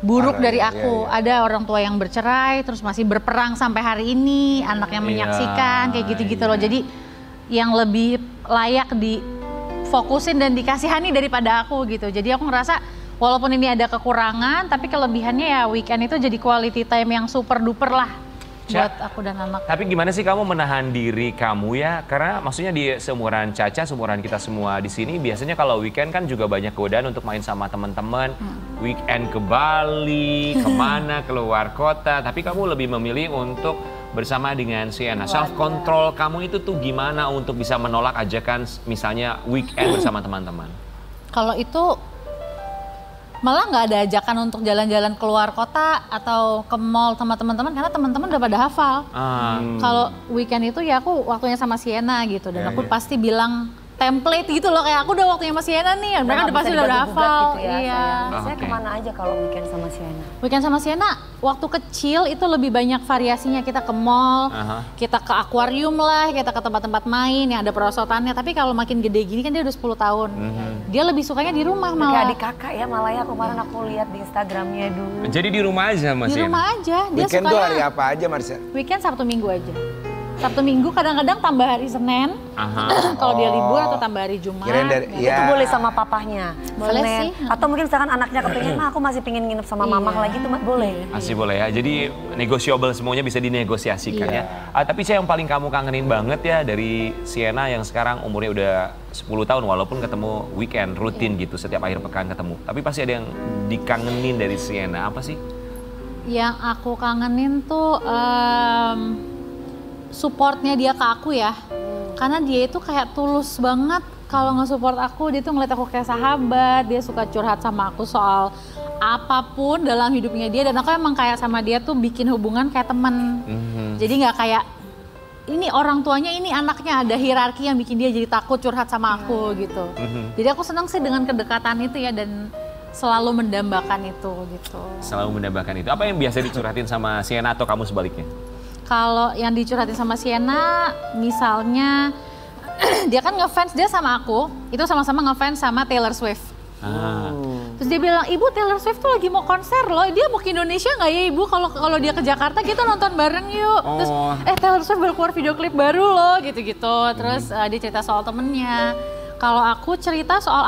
Speaker 8: buruk dari aku. Ada orang tua yang bercerai, terus masih berperang sampai hari ini, anaknya menyaksikan, kayak gitu-gitu loh. Jadi yang lebih layak difokusin dan dikasihani daripada aku gitu. Jadi aku ngerasa walaupun ini ada kekurangan, tapi kelebihannya ya weekend itu jadi quality time yang super duper lah buat aku dan anak.
Speaker 1: Tapi gimana sih kamu menahan diri kamu ya? Karena maksudnya di seumuran Caca, seumuran kita semua di sini biasanya kalau weekend kan juga banyak godaan untuk main sama teman-teman. Weekend ke Bali, kemana, keluar kota. Tapi kamu lebih memilih untuk bersama dengan Sienna. Self control kamu itu tuh gimana untuk bisa menolak ajakan misalnya weekend bersama teman-teman?
Speaker 8: Kalau itu malah nggak ada ajakan untuk jalan-jalan keluar kota atau ke mall sama teman-teman karena teman-teman udah pada hafal. Kalau weekend itu ya aku waktunya sama Sienna gitu dan aku pasti bilang template gitu loh, kayak aku udah waktunya sama Sienna nih, mereka udah pasti udah hafal.
Speaker 6: Gitu ya,
Speaker 8: iya.
Speaker 6: Saya kemana aja kalau weekend sama Sienna?
Speaker 8: Weekend sama Sienna waktu kecil itu lebih banyak variasinya, kita ke mall, kita ke akuarium lah, kita ke tempat-tempat main yang ada perosotannya. Tapi kalau makin gede gini kan dia udah 10 tahun. Dia lebih sukanya di rumah malah.
Speaker 6: Kayak adik kakak ya, malah ya kemarin aku lihat di Instagramnya dulu.
Speaker 1: Jadi di rumah aja sama
Speaker 8: Di
Speaker 1: Sienna?
Speaker 8: rumah aja. Dia
Speaker 5: Weekend tuh
Speaker 8: sukanya
Speaker 5: hari apa aja Marsha?
Speaker 8: weekend Sabtu Minggu aja. Sabtu Minggu kadang-kadang tambah hari Senin. Kalau dia libur atau tambah hari Jumat.
Speaker 5: Kirain dari,
Speaker 6: Itu boleh sama papahnya.
Speaker 8: Boleh
Speaker 6: Senin.
Speaker 8: sih.
Speaker 6: Atau mungkin misalkan anaknya kepengen, aku masih pengen nginep sama mamah lagi tuh boleh.
Speaker 1: Masih boleh ya, jadi negotiable semuanya bisa dinegosiasikan ya. Tapi saya yang paling kamu kangenin banget ya dari Sienna yang sekarang umurnya udah 10 tahun walaupun ketemu weekend rutin gitu setiap akhir pekan ketemu. Tapi pasti ada yang dikangenin dari Sienna, apa sih?
Speaker 8: Yang aku kangenin tuh supportnya dia ke aku ya. Karena dia itu kayak tulus banget kalau nge-support aku, dia tuh ngeliat aku kayak sahabat, dia suka curhat sama aku soal apapun dalam hidupnya dia, dan aku emang kayak sama dia tuh bikin hubungan kayak temen. Jadi nggak kayak ini orang tuanya, ini anaknya, ada hierarki yang bikin dia jadi takut curhat sama aku gitu. Jadi aku senang sih dengan kedekatan itu ya, dan selalu mendambakan itu gitu.
Speaker 1: Selalu mendambakan itu. Apa yang biasa dicurhatin sama Sienna atau kamu sebaliknya?
Speaker 8: Kalau yang dicurhatin sama Sienna, misalnya dia kan ngefans, dia sama aku, itu sama-sama ngefans sama Taylor Swift. Terus dia bilang, ibu Taylor Swift tuh lagi mau konser loh, dia mau ke Indonesia nggak ya ibu? Kalau dia ke Jakarta kita nonton bareng yuk. Terus Taylor Swift baru keluar video klip baru loh gitu-gitu. Terus dia cerita soal temennya. Kalau aku cerita soal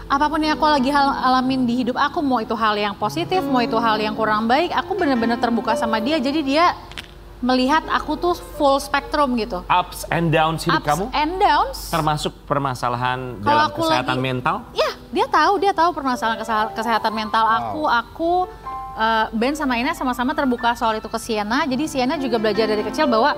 Speaker 8: apapun yang aku lagi alamin di hidup aku, mau itu hal yang positif, mau itu hal yang kurang baik, aku bener-bener terbuka sama dia. Jadi dia melihat aku tuh full spektrum gitu.
Speaker 1: Ups and downs hidup kamu?
Speaker 8: Ups and downs.
Speaker 1: Termasuk permasalahan
Speaker 8: Kalau
Speaker 1: dalam
Speaker 8: aku
Speaker 1: kesehatan
Speaker 8: lagi-
Speaker 1: mental?
Speaker 8: Ya, dia tahu permasalahan kesehatan mental aku. Ben sama Ina sama-sama terbuka soal itu ke Sienna. Jadi Sienna juga belajar dari kecil bahwa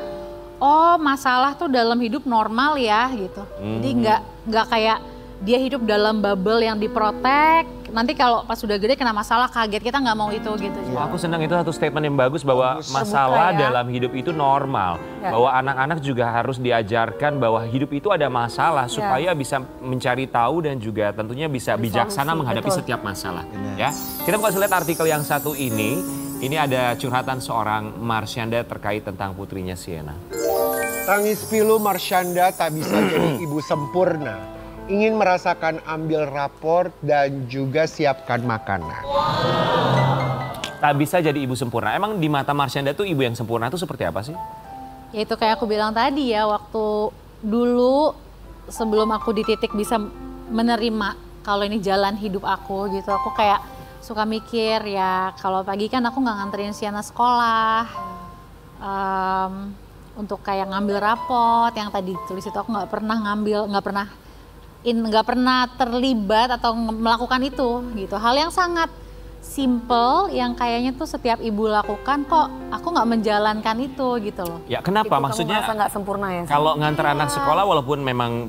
Speaker 8: masalah tuh dalam hidup normal ya gitu. Jadi nggak kayak dia hidup dalam bubble yang diprotek. Nanti kalau pas sudah gede kena masalah kaget, kita nggak mau itu gitu.
Speaker 1: Aku senang itu satu statement yang bagus bahwa masalah dalam hidup itu normal. Bahwa anak-anak juga harus diajarkan bahwa hidup itu ada masalah supaya bisa mencari tahu dan juga tentunya bisa bijaksana menghadapi setiap masalah. Ya, kita buka lihat artikel yang satu ini. Ini ada curhatan seorang Marshanda terkait tentang putrinya Sienna.
Speaker 3: Tangis pilu Marshanda tak bisa jadi ibu sempurna. Ingin merasakan ambil raport dan juga siapkan makanan.
Speaker 1: Tak bisa jadi ibu sempurna. Emang di mata Marshanda tuh ibu yang sempurna tuh seperti apa sih?
Speaker 8: Ya itu kayak aku bilang tadi ya, waktu dulu sebelum aku di titik bisa menerima kalau ini jalan hidup aku gitu, aku kayak suka mikir ya kalau pagi kan aku nggak nganterin Sienna sekolah, untuk kayak ngambil raport yang tadi tulis itu aku nggak pernah terlibat atau melakukan itu gitu. Hal yang sangat simple yang kayaknya tuh setiap ibu lakukan, kok aku nggak menjalankan itu gitu loh.
Speaker 1: Ya kenapa?
Speaker 6: Itu
Speaker 1: Maksudnya
Speaker 6: kamu merasa nggak sempurna ya?
Speaker 1: kalau nganter anak sekolah walaupun memang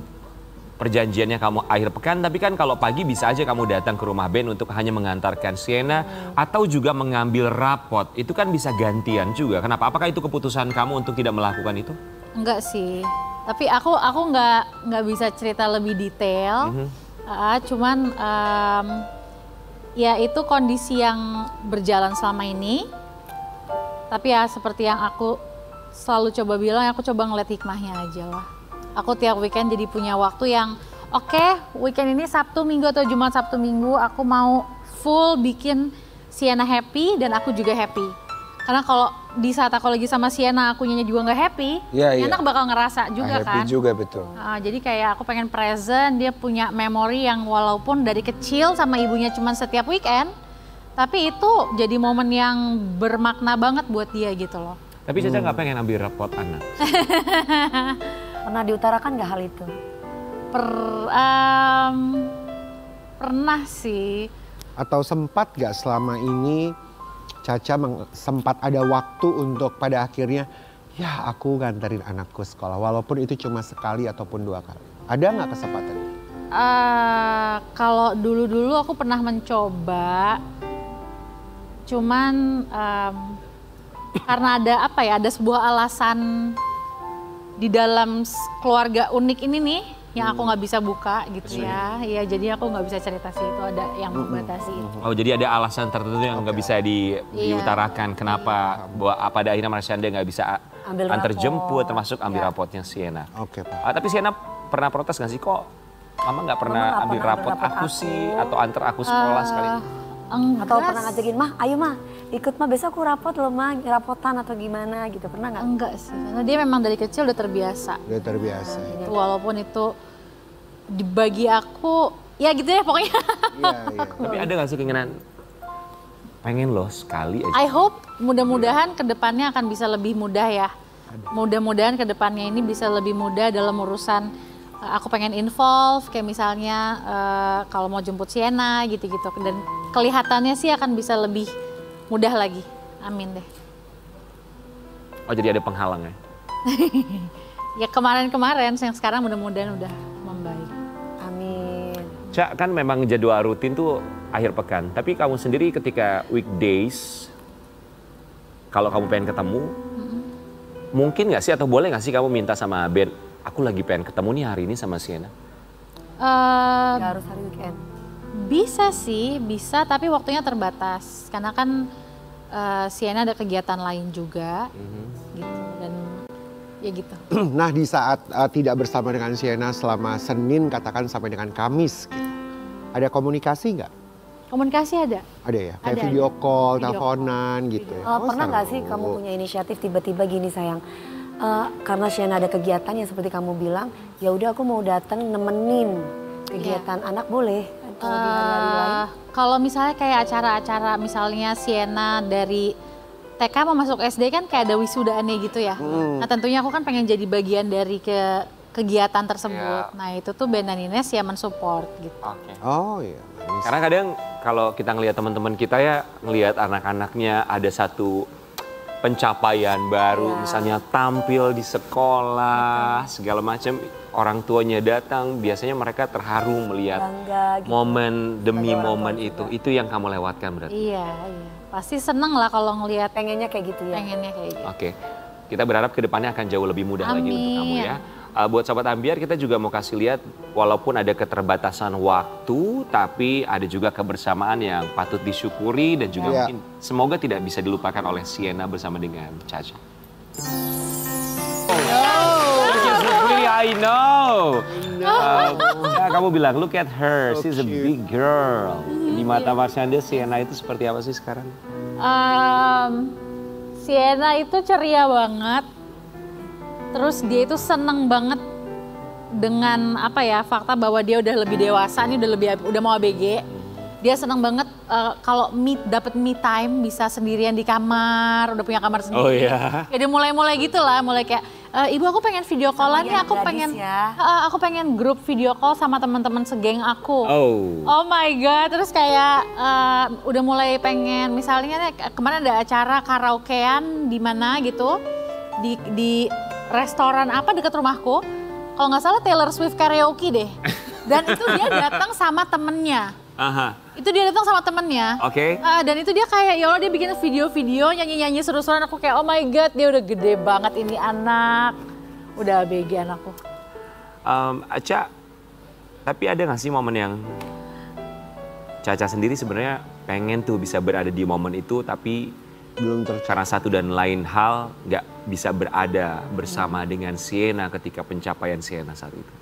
Speaker 1: perjanjiannya kamu akhir pekan, tapi kan kalau pagi bisa aja kamu datang ke rumah Ben untuk hanya mengantarkan Sienna atau juga mengambil rapot. Itu kan bisa gantian juga. Kenapa? Apakah itu keputusan kamu untuk tidak melakukan itu?
Speaker 8: Enggak sih. Tapi aku nggak bisa cerita lebih detail. Cuman ya itu kondisi yang berjalan selama ini. Tapi ya seperti yang aku selalu coba bilang, aku coba ngeliat hikmahnya aja lah. Aku tiap weekend jadi punya waktu yang weekend ini Sabtu Minggu atau Jumat Sabtu Minggu aku mau full bikin Sienna happy dan aku juga happy. Karena kalau di saat aku lagi sama Sienna akunya juga nggak happy, anak bakal ngerasa juga kan.
Speaker 5: Happy juga betul.
Speaker 8: Jadi kayak aku pengen present, dia punya memori yang walaupun dari kecil sama ibunya cuma setiap weekend, tapi itu jadi momen yang bermakna banget buat dia gitu loh.
Speaker 1: Tapi Caca nggak pengen ambil rapot anak?
Speaker 6: Pernah diutarakan nggak hal itu?
Speaker 8: Pernah sih.
Speaker 3: Atau sempat gak selama ini Caca sempat ada waktu untuk pada akhirnya ya aku nganterin anakku sekolah walaupun itu cuma sekali ataupun 2 kali. Ada nggak kesempatan?
Speaker 8: Kalau dulu-dulu aku pernah mencoba, cuman karena ada sebuah alasan di dalam keluarga unik ini nih yang aku nggak bisa buka gitu ya. Iya, jadi aku nggak bisa cerita sih, itu ada yang membatasi itu.
Speaker 1: Oh, jadi ada alasan tertentu yang nggak bisa diutarakan kenapa pada akhirnya Marsyanda nggak bisa antar jemput termasuk ambil rapotnya Sienna.
Speaker 3: Oke, Pak.
Speaker 1: Tapi Sienna pernah protes nggak sih, kok Mama nggak pernah ambil rapot aku sih atau antar aku sekolah sekali?
Speaker 6: Atau pernah ngajakin, Mah ayo Mah ikut Mah, besok aku rapot loh Mah, rapotan atau gimana gitu, pernah nggak?
Speaker 8: Enggak sih, karena dia memang dari kecil udah terbiasa.
Speaker 3: Udah terbiasa.
Speaker 8: Walaupun itu dibagi aku, ya gitu ya pokoknya.
Speaker 3: Iya.
Speaker 1: Tapi ada nggak sih keinginan pengen loh sekali aja?
Speaker 8: I hope mudah-mudahan kedepannya akan bisa lebih mudah ya. Mudah-mudahan kedepannya ini bisa lebih mudah dalam urusan aku pengen involve, kayak misalnya kalau mau jemput Sienna gitu-gitu. Dan kelihatannya sih akan bisa lebih mudah lagi. Amin deh.
Speaker 1: Oh, jadi ada penghalang ya?
Speaker 8: Ya kemarin-kemarin, yang sekarang mudah-mudahan udah membaik.
Speaker 6: Amin.
Speaker 1: Cak, kan memang jadwal rutin tuh akhir pekan. Tapi kamu sendiri ketika weekdays, kalau kamu pengen ketemu, mungkin nggak sih atau boleh nggak sih kamu minta sama Ben, aku lagi pengen ketemu nih hari ini sama Sienna?
Speaker 6: Gak harus hari weekend.
Speaker 8: Bisa sih, bisa, tapi waktunya terbatas. Karena kan Sienna ada kegiatan lain juga, gitu. Dan ya gitu.
Speaker 3: Nah, di saat tidak bersama dengan Sienna selama Senin katakan sampai dengan Kamis gitu. Ada komunikasi nggak?
Speaker 8: Komunikasi ada.
Speaker 3: Ada ya? Kayak
Speaker 8: Ada,
Speaker 3: video call,
Speaker 8: Video
Speaker 3: teleponan gitu ya?
Speaker 6: Pernah nggak sih kamu punya inisiatif tiba-tiba gini sayang, karena Sienna ada kegiatan yang seperti kamu bilang, ya udah aku mau datang nemenin kegiatan anak, boleh? Atau di hari-hari lain?
Speaker 8: Kalau misalnya kayak acara-acara misalnya Sienna dari TK mau masuk SD kan kayak ada wisudaannya gitu ya. Nah tentunya aku kan pengen jadi bagian dari kegiatan tersebut. Nah itu tuh Ben dan Ines ya mensupport gitu.
Speaker 1: Oke.
Speaker 3: Oh iya.
Speaker 1: Karena kadang kalau kita ngelihat teman-teman kita ya, ngelihat anak-anaknya ada satu pencapaian baru, misalnya tampil di sekolah, segala macam, orang tuanya datang, biasanya mereka terharu melihat
Speaker 6: Bangga, gitu.
Speaker 1: momen demi momen itu yang kamu lewatkan berarti.
Speaker 8: Iya, pasti seneng lah kalau ngelihat
Speaker 6: Pengennya kayak gitu ya?
Speaker 8: pengennya kayak gitu.
Speaker 1: Oke, kita berharap kedepannya akan jauh lebih mudah lagi untuk kamu ya. Buat Sobat Ambiar, kita juga mau kasih lihat walaupun ada keterbatasan waktu, tapi ada juga kebersamaan yang patut disyukuri dan juga mungkin semoga tidak bisa dilupakan oleh Sienna bersama dengan Caca. I know. Kamu bilang, look at her, she's a big girl. Di mata Marsyanda, Sienna itu seperti apa sih sekarang?
Speaker 8: Sienna itu ceria banget. Terus dia itu seneng banget dengan fakta bahwa dia udah lebih dewasa, nih udah mau ABG. Dia seneng banget kalau dapat me time, bisa sendirian di kamar, udah punya kamar sendiri.
Speaker 1: Oh iya.
Speaker 8: Ya dia mulai gitu lah, mulai kayak ibu aku pengen video callan ya, aku pengen grup video call sama teman-teman segeng aku. Oh my god, terus kayak udah mulai pengen, misalnya kemarin ada acara karaokean di mana gitu, di restoran apa dekat rumahku, kalau nggak salah Taylor Swift karaoke deh. Dan itu dia datang sama temennya. Itu dia datang sama temennya.
Speaker 1: Oke.
Speaker 8: Dan itu dia kayak, ya Allah, dia bikin video-video nyanyi-nyanyi seru-seruan. Aku kayak, oh my god, dia udah gede banget ini anak. udah ABG anakku.
Speaker 1: Aca, tapi ada nggak sih momen yang Caca sendiri sebenarnya pengen tuh bisa berada di momen itu, tapi
Speaker 3: Belum
Speaker 1: karena satu dan lain hal nggak bisa berada bersama dengan Sienna ketika pencapaian Sienna saat itu?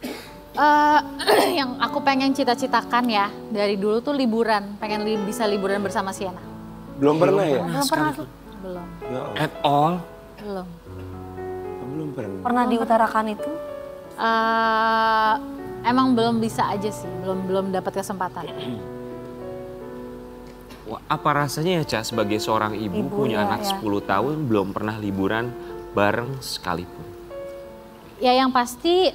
Speaker 8: Yang aku pengen cita-citakan ya dari dulu tuh liburan, pengen bisa liburan bersama Sienna.
Speaker 5: Belum pernah ya?
Speaker 8: Belum pernah, belum.
Speaker 5: Ya Allah,
Speaker 1: At all?
Speaker 8: Belum.
Speaker 5: belum pernah.
Speaker 6: Pernah diutarakan itu?
Speaker 8: Emang belum bisa aja sih, belum dapat kesempatan.
Speaker 1: Wah, apa rasanya ya Ca sebagai seorang ibu punya anak 10 tahun belum pernah liburan bareng sekalipun?
Speaker 8: Ya yang pasti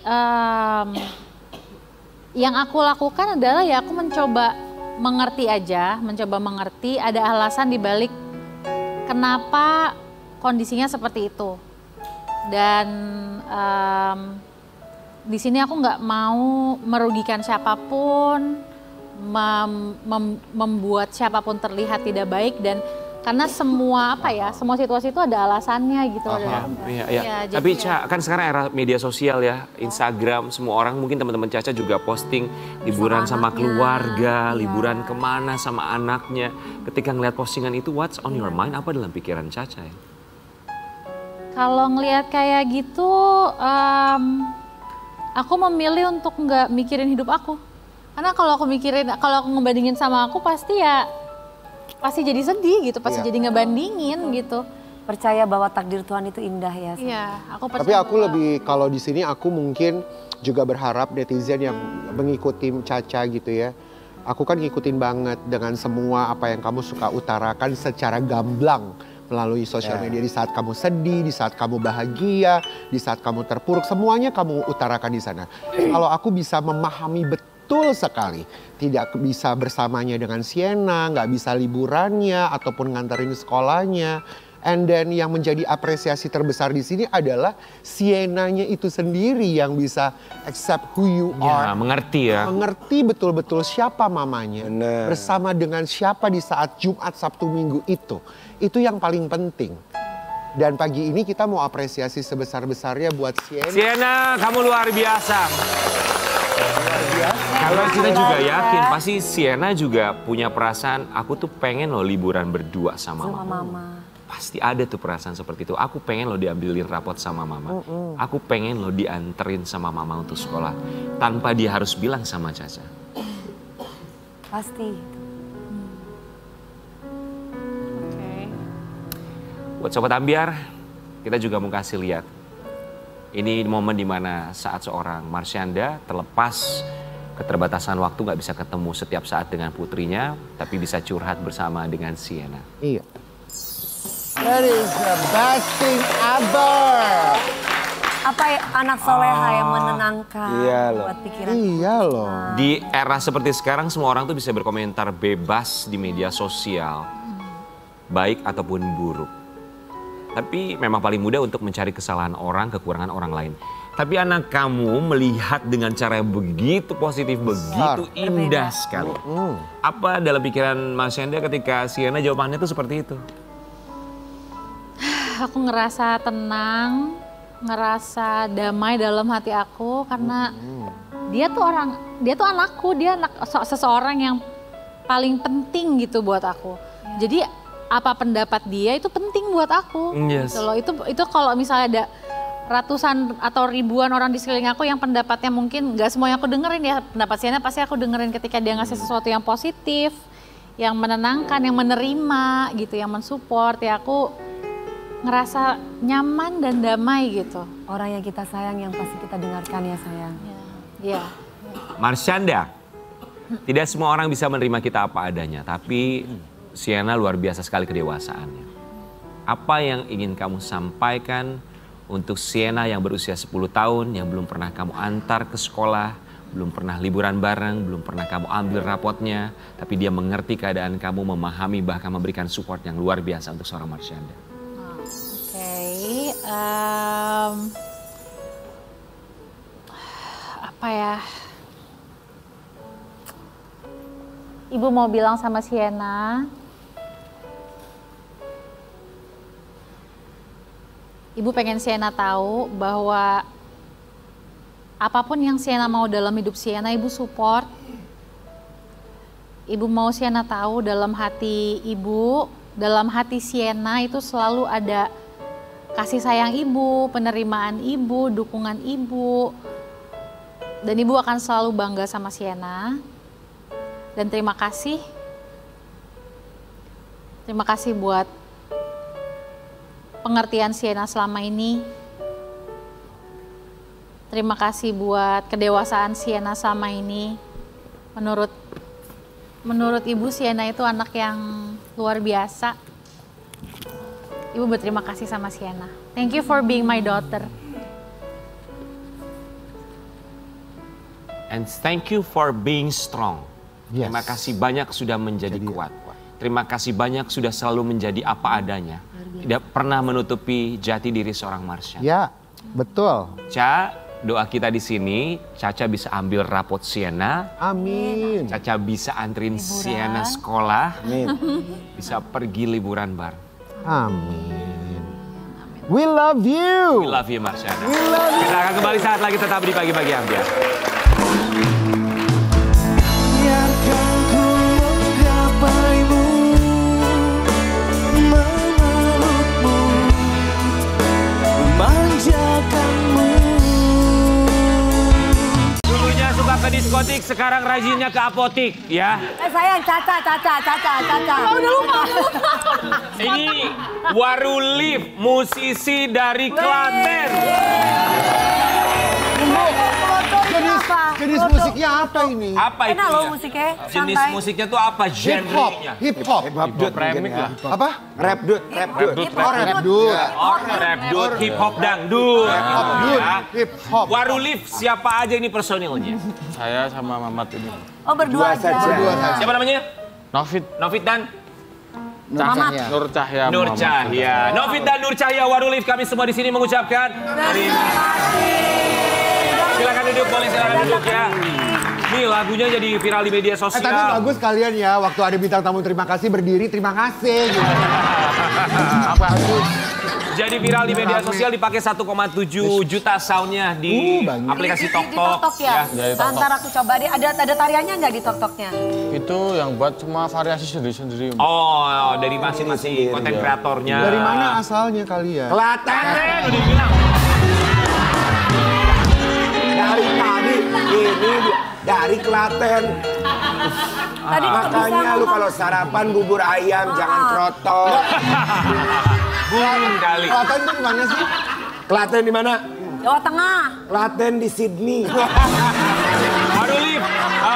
Speaker 8: yang aku lakukan adalah ya aku mencoba mengerti aja, mencoba mengerti ada alasan dibalik kenapa kondisinya seperti itu. Dan di sini aku nggak mau merugikan siapapun, membuat siapapun terlihat tidak baik, dan karena semua semua situasi itu ada alasannya gitu.
Speaker 1: Iya. Tapi Ca, kan sekarang era media sosial ya, Instagram, semua orang mungkin teman-teman Caca juga posting liburan sama keluarga, liburan kemana sama anaknya. Ketika ngeliat postingan itu, what's on your mind? Apa dalam pikiran Caca ya?
Speaker 8: Kalau ngelihat kayak gitu, aku memilih untuk nggak mikirin hidup aku. Karena kalau aku ngebandingin sama aku pasti jadi sedih gitu, pasti jadi ngebandingin gitu.
Speaker 6: Percaya bahwa takdir Tuhan itu indah ya.
Speaker 8: Iya, aku percaya.
Speaker 3: Tapi aku lebih, kalau di sini aku mungkin juga berharap netizen yang mengikuti Caca gitu ya. Aku kan ngikutin banget dengan semua apa yang kamu suka utarakan secara gamblang melalui sosial media. Di saat kamu sedih, di saat kamu bahagia, di saat kamu terpuruk, semuanya kamu utarakan di sana. Kalau aku bisa memahami betul sekali, tidak bisa bersamanya dengan Sienna, nggak bisa liburannya ataupun nganterin sekolahnya. And then yang menjadi apresiasi terbesar di sini adalah Sienna-nya itu sendiri yang bisa accept who you are.
Speaker 1: Mengerti ya.
Speaker 3: Mengerti betul-betul siapa mamanya.
Speaker 5: Benar.
Speaker 3: Bersama dengan siapa di saat Jumat, Sabtu, Minggu itu. Itu yang paling penting. Dan pagi ini kita mau apresiasi sebesar-besarnya buat Sienna.
Speaker 1: Sienna, kamu luar biasa. Kalau kita juga yakin, pasti Sienna juga punya perasaan, aku tuh pengen loh liburan berdua sama mama. Pasti ada tuh perasaan seperti itu. Aku pengen lo diambilin rapot sama mama. Aku pengen lo dianterin sama mama untuk sekolah. Tanpa dia harus bilang sama Caca.
Speaker 6: Pasti.
Speaker 1: Buat Sobat Ambiar, kita juga mau kasih lihat. Ini momen dimana saat seorang Marsyanda terlepas keterbatasan waktu, gak bisa ketemu setiap saat dengan putrinya. Tapi bisa curhat bersama dengan Sienna.
Speaker 3: Iya. That is the best thing ever.
Speaker 6: Apa ya, anak soleha yang menenangkan buat pikiran.
Speaker 3: Iya loh.
Speaker 1: Di era seperti sekarang semua orang tuh bisa berkomentar bebas di media sosial. Baik ataupun buruk. Tapi memang paling mudah untuk mencari kesalahan orang, kekurangan orang lain. Tapi anak kamu melihat dengan cara yang begitu positif, begitu indah sekali. Apa dalam pikiran Marsyanda ketika Sienna jawabannya tuh seperti itu?
Speaker 8: Aku ngerasa tenang, ngerasa damai dalam hati aku karena dia tuh anakku, dia seseorang yang paling penting gitu buat aku. Jadi apa pendapat dia itu penting buat aku.
Speaker 1: Yes.
Speaker 8: Gitu loh. Itu kalau misalnya ada ratusan atau ribuan orang di sekeliling aku yang pendapatnya mungkin nggak semua yang aku dengerin ya, pendapat Sienna pasti aku dengerin ketika dia ngasih sesuatu yang positif, yang menenangkan, yang menerima gitu, yang mensupport, ya aku ngerasa nyaman dan damai gitu.
Speaker 6: Orang yang kita sayang yang pasti kita dengarkan ya sayang.
Speaker 8: Iya.
Speaker 1: Marsyanda, tidak semua orang bisa menerima kita apa adanya, tapi Sienna luar biasa sekali kedewasaannya. Apa yang ingin kamu sampaikan untuk Sienna yang berusia 10 tahun, yang belum pernah kamu antar ke sekolah, belum pernah liburan bareng, belum pernah kamu ambil rapotnya, tapi dia mengerti keadaan kamu, memahami, bahkan memberikan support yang luar biasa untuk seorang Marsyanda.
Speaker 8: Apa ya? Ibu mau bilang sama Sienna, Ibu pengen Sienna tahu bahwa apapun yang Sienna mau dalam hidup Sienna, Ibu support. Ibu mau Sienna tahu dalam hati Ibu, dalam hati Sienna itu selalu ada kasih sayang Ibu, penerimaan Ibu, dukungan Ibu. Dan Ibu akan selalu bangga sama Sienna. Dan terima kasih. Terima kasih buat pengertian Sienna selama ini. Terima kasih buat kedewasaan Sienna selama ini. Menurut Ibu, Sienna itu anak yang luar biasa. Ibu berterima kasih sama Sienna. Thank you for being my daughter.
Speaker 1: And thank you for being strong.
Speaker 3: Yes.
Speaker 1: Terima kasih banyak sudah menjadi kuat. Terima kasih banyak sudah selalu menjadi apa adanya. Tidak pernah menutupi jati diri seorang Marsha.
Speaker 3: Ya, betul.
Speaker 1: Ca, doa kita di sini, Caca bisa ambil rapot Sienna.
Speaker 3: Amin.
Speaker 1: Caca bisa anterin Sienna sekolah.
Speaker 5: Amin.
Speaker 1: Bisa pergi liburan bareng.
Speaker 3: Amin. We love you.
Speaker 1: We love you, Marsha.
Speaker 3: We love you.
Speaker 1: Kita akan kembali saat lagi tetap di Pagi-Pagi Ambiar.
Speaker 2: Biarkan ku menggapaimu, memelukmu, memanjakanmu.
Speaker 1: Dulunya suka ke diskotik, sekarang rajinnya ke apotik, ya.
Speaker 6: Sayang, Caca. Udah lupa.
Speaker 1: Ini Warulif, musisi dari Klaten.
Speaker 3: Jenis musiknya apa ini?
Speaker 1: Apa itu?
Speaker 6: Enak loh
Speaker 1: ya?
Speaker 6: musiknya,
Speaker 1: Jenis
Speaker 6: santai.
Speaker 1: musiknya tuh apa?
Speaker 3: Hip hop.
Speaker 1: Genrenya?
Speaker 3: Hip hop.
Speaker 5: Remix lah.
Speaker 3: Apa?
Speaker 5: Rap dud.
Speaker 3: Oh, rap dud.
Speaker 1: Oh, rap dud, hip hop dangdut.
Speaker 3: Hip dud.
Speaker 1: Ya.
Speaker 3: Hip hop.
Speaker 1: Warulif, siapa aja ini personilnya?
Speaker 9: Saya sama Mamat ini.
Speaker 6: Oh, berdua aja.
Speaker 3: Berdua saja.
Speaker 1: Siapa namanya?
Speaker 9: Novit,
Speaker 1: Novit dan
Speaker 9: Nur Cahya.
Speaker 1: Nur
Speaker 9: Muhammad.
Speaker 1: Cahya. Novit dan Nur Cahya Warulif, kami semua di sini mengucapkan terima kasih. Silakan duduk, boleh silakan duduk ya. Nih lagunya jadi viral di media sosial.
Speaker 3: Tapi bagus kalian ya, waktu ada bintang tamu terima kasih berdiri, terima kasih. Gitu. Bagus.
Speaker 1: Jadi viral di media sosial, dipakai 1,7 juta soundnya di aplikasi
Speaker 6: Di
Speaker 1: TokTok.
Speaker 6: TokTok ya?
Speaker 9: Ya, di TokTok.
Speaker 6: Ntar aku coba deh, ada tariannya nggak di TokToknya?
Speaker 9: Itu yang buat cuma variasi sendiri-sendiri.
Speaker 1: Oh, dari masing-masing konten kreatornya.
Speaker 3: Dari mana asalnya kalian?
Speaker 5: Klaten.
Speaker 1: Udah dibilang.
Speaker 5: Dari tadi ini dari Klaten.
Speaker 6: Tadi kok bisa
Speaker 5: Makanya lu
Speaker 6: ngomong?
Speaker 5: kalau sarapan bubur ayam jangan krotok.
Speaker 1: Bukan kali.
Speaker 3: Klaten itu di mana sih?
Speaker 5: Klaten di mana?
Speaker 6: Jawa Tengah.
Speaker 5: Klaten di Sydney.
Speaker 1: Warulif,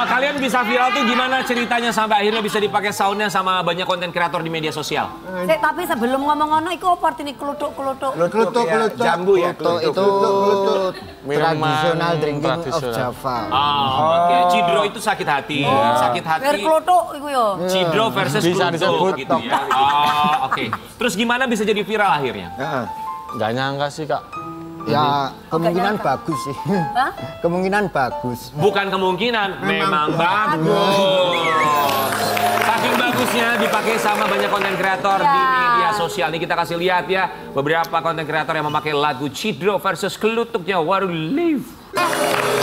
Speaker 1: kalian bisa viral tuh gimana ceritanya sampai akhirnya bisa dipakai soundnya sama banyak konten kreator di media sosial?
Speaker 6: Tapi sebelum ngomong-ngomong, itu apa ini kelutuk-kelutuk?
Speaker 5: Klutuk ya, jambu ya.
Speaker 10: Itu tradisional drinking of
Speaker 9: tradisional.
Speaker 10: Java.
Speaker 1: Oke. Cidro itu sakit hati. Sakit hati.
Speaker 6: Biar kelutuk itu ya.
Speaker 1: Cidro versus
Speaker 9: Bisa
Speaker 1: Klutuk
Speaker 9: disebut.
Speaker 1: gitu ya. Oh, oke. Terus gimana bisa jadi viral akhirnya?
Speaker 9: Nggak nyangka sih, Kak.
Speaker 10: Ya kemungkinan bagus sih.
Speaker 6: Hah?
Speaker 10: Kemungkinan bagus.
Speaker 1: Bukan kemungkinan, memang bagus. Saking bagusnya dipakai sama banyak konten kreator di media sosial. Nih kita kasih lihat ya beberapa konten kreator yang memakai lagu Cidro versus Kelutuknya Warulif.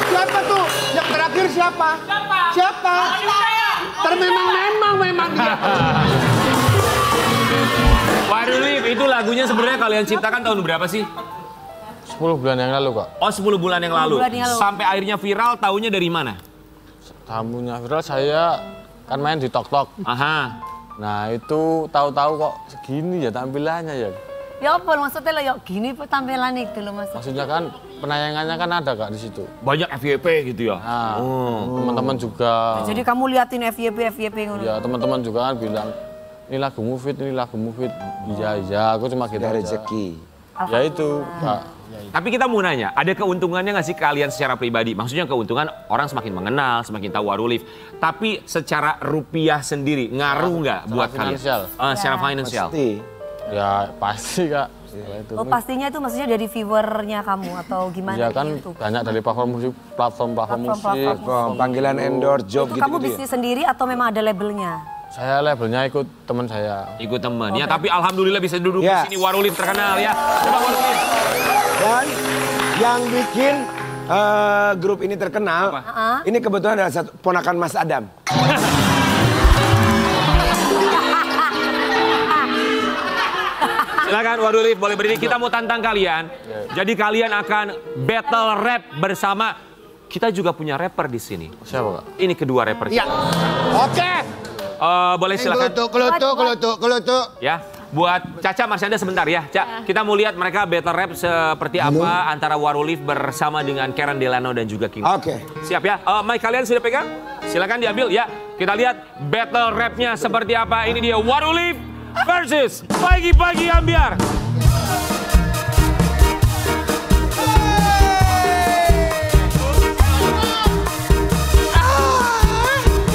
Speaker 3: Siapa tuh? Yang terakhir siapa? Siapa? Termemang dia.
Speaker 1: Warulif itu lagunya sebenarnya kalian ciptakan tahun berapa sih?
Speaker 9: 10 bulan yang lalu, Kak.
Speaker 1: Oh 10 bulan yang lalu.
Speaker 6: bulan yang lalu.
Speaker 1: Sampai akhirnya viral, taunya dari mana?
Speaker 9: Tamunya viral, saya kan main di TokTok.
Speaker 1: Aha.
Speaker 9: Nah itu tahu-tahu kok segini ya tampilannya ya.
Speaker 6: Ya apa maksudnya lo ya gini tampilan itu lo maksudnya.
Speaker 9: Maksudnya kan penayangannya kan ada, Kak, di situ.
Speaker 1: Banyak FYP gitu ya?
Speaker 9: Nah, teman-teman juga.
Speaker 6: Jadi kamu liatin FYP ngono.
Speaker 9: Ya teman-teman juga kan bilang ini lagu Mufid, ini lagu Mufid. Iya, aku cuma gitu
Speaker 5: Ada
Speaker 9: aja.
Speaker 5: rezeki.
Speaker 9: Ya itu, Kak.
Speaker 1: Tapi kita mau nanya, ada keuntungannya nggak sih kalian secara pribadi? Maksudnya keuntungan orang semakin mengenal, semakin tahu Warulif. Tapi secara rupiah sendiri, ngaruh nggak buat
Speaker 9: finansial.
Speaker 1: kalian? Secara finansial.
Speaker 5: Pasti.
Speaker 9: Ya pasti, Kak. Ya, itu.
Speaker 6: Oh pastinya itu maksudnya dari viewernya kamu atau gimana?
Speaker 9: Ya kan
Speaker 6: gitu?
Speaker 9: banyak dari platform musik, platform musik.
Speaker 5: Panggilan endorse job
Speaker 6: Itu
Speaker 5: gitu
Speaker 6: kamu
Speaker 5: ya.
Speaker 6: bisnis sendiri atau memang ada labelnya?
Speaker 9: Saya labelnya ikut teman saya.
Speaker 1: Ikut temen. Ya tapi alhamdulillah bisa duduk
Speaker 5: Ya.
Speaker 1: di sini Warulif terkenal ya. Coba Warulif.
Speaker 5: Dan yang bikin grup ini terkenal. Ini kebetulan adalah satu ponakan Mas Adam.
Speaker 1: Silakan Warulif, boleh berdiri. Kita mau tantang kalian. Jadi kalian akan battle rap bersama. Kita juga punya rapper di sini.
Speaker 9: Siapa, Kak?
Speaker 1: Ini kedua rapper.
Speaker 10: Iya. Oke.
Speaker 1: Boleh silakan.
Speaker 10: Kelutuk.
Speaker 1: Ya, buat Caca Marsyanda sebentar ya. Kita mau lihat mereka battle rap seperti apa antara Warulif bersama dengan Karen Delano dan juga King.
Speaker 5: Oke.
Speaker 1: Siap ya? Mic kalian sudah pegang? Silakan diambil ya. Kita lihat battle rapnya seperti apa. Ini dia Warulif versus Pagi-Pagi Ambyar.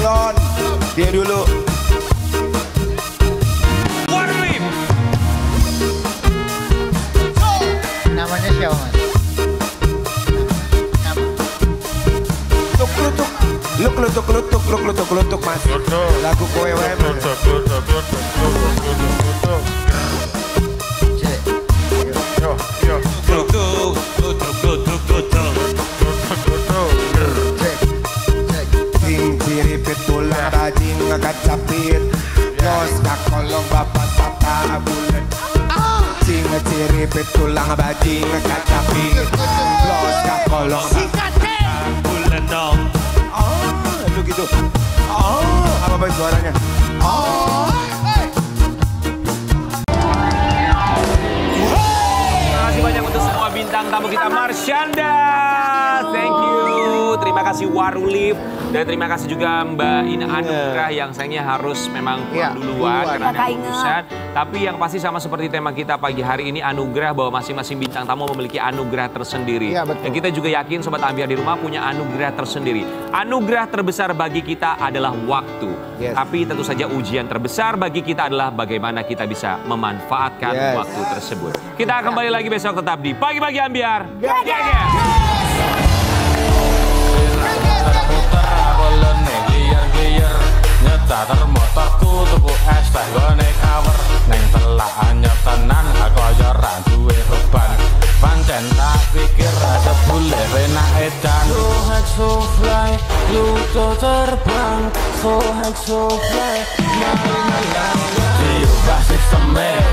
Speaker 5: Lon, dia dulu.
Speaker 1: Warulif.
Speaker 10: Namanya siapa, Mas?
Speaker 5: Klutuk, Mas. Lagu kowe wae. Ting diripit tulang bajing ngekacapit. Los kakolong bapak tata bulan. Ting diripit tulang bajing ngekacapit. Los kakolong bapak bulan dong. Itu gitu. Apa suaranya?
Speaker 1: Terima kasih banyak untuk semua bintang tamu kita. Marsyanda, thank you. Terima kasih Warulif. Dan terima kasih juga Mbak Ina Anugrah yang sayangnya harus memang pulang duluan karena ada urusan. Tapi yang pasti sama seperti tema kita pagi hari ini, anugerah bahwa masing-masing bintang tamu memiliki anugerah tersendiri.
Speaker 10: Iya, betul.
Speaker 1: Dan kita juga yakin Sobat Ambyar di rumah punya anugerah tersendiri. Anugerah terbesar bagi kita adalah waktu.
Speaker 5: Yes.
Speaker 1: Tapi tentu saja ujian terbesar bagi kita adalah bagaimana kita bisa memanfaatkan waktu tersebut. Kita akan kembali lagi besok tetap di Pagi-Pagi Ambyar.
Speaker 9: Nyetar motorku tuku es teh gone kawer neng telaan nyetenan kaya ra duwe beban pancen tak pikir ada bule enak edan so fly luto terbang so fly mari melang diubah sisteme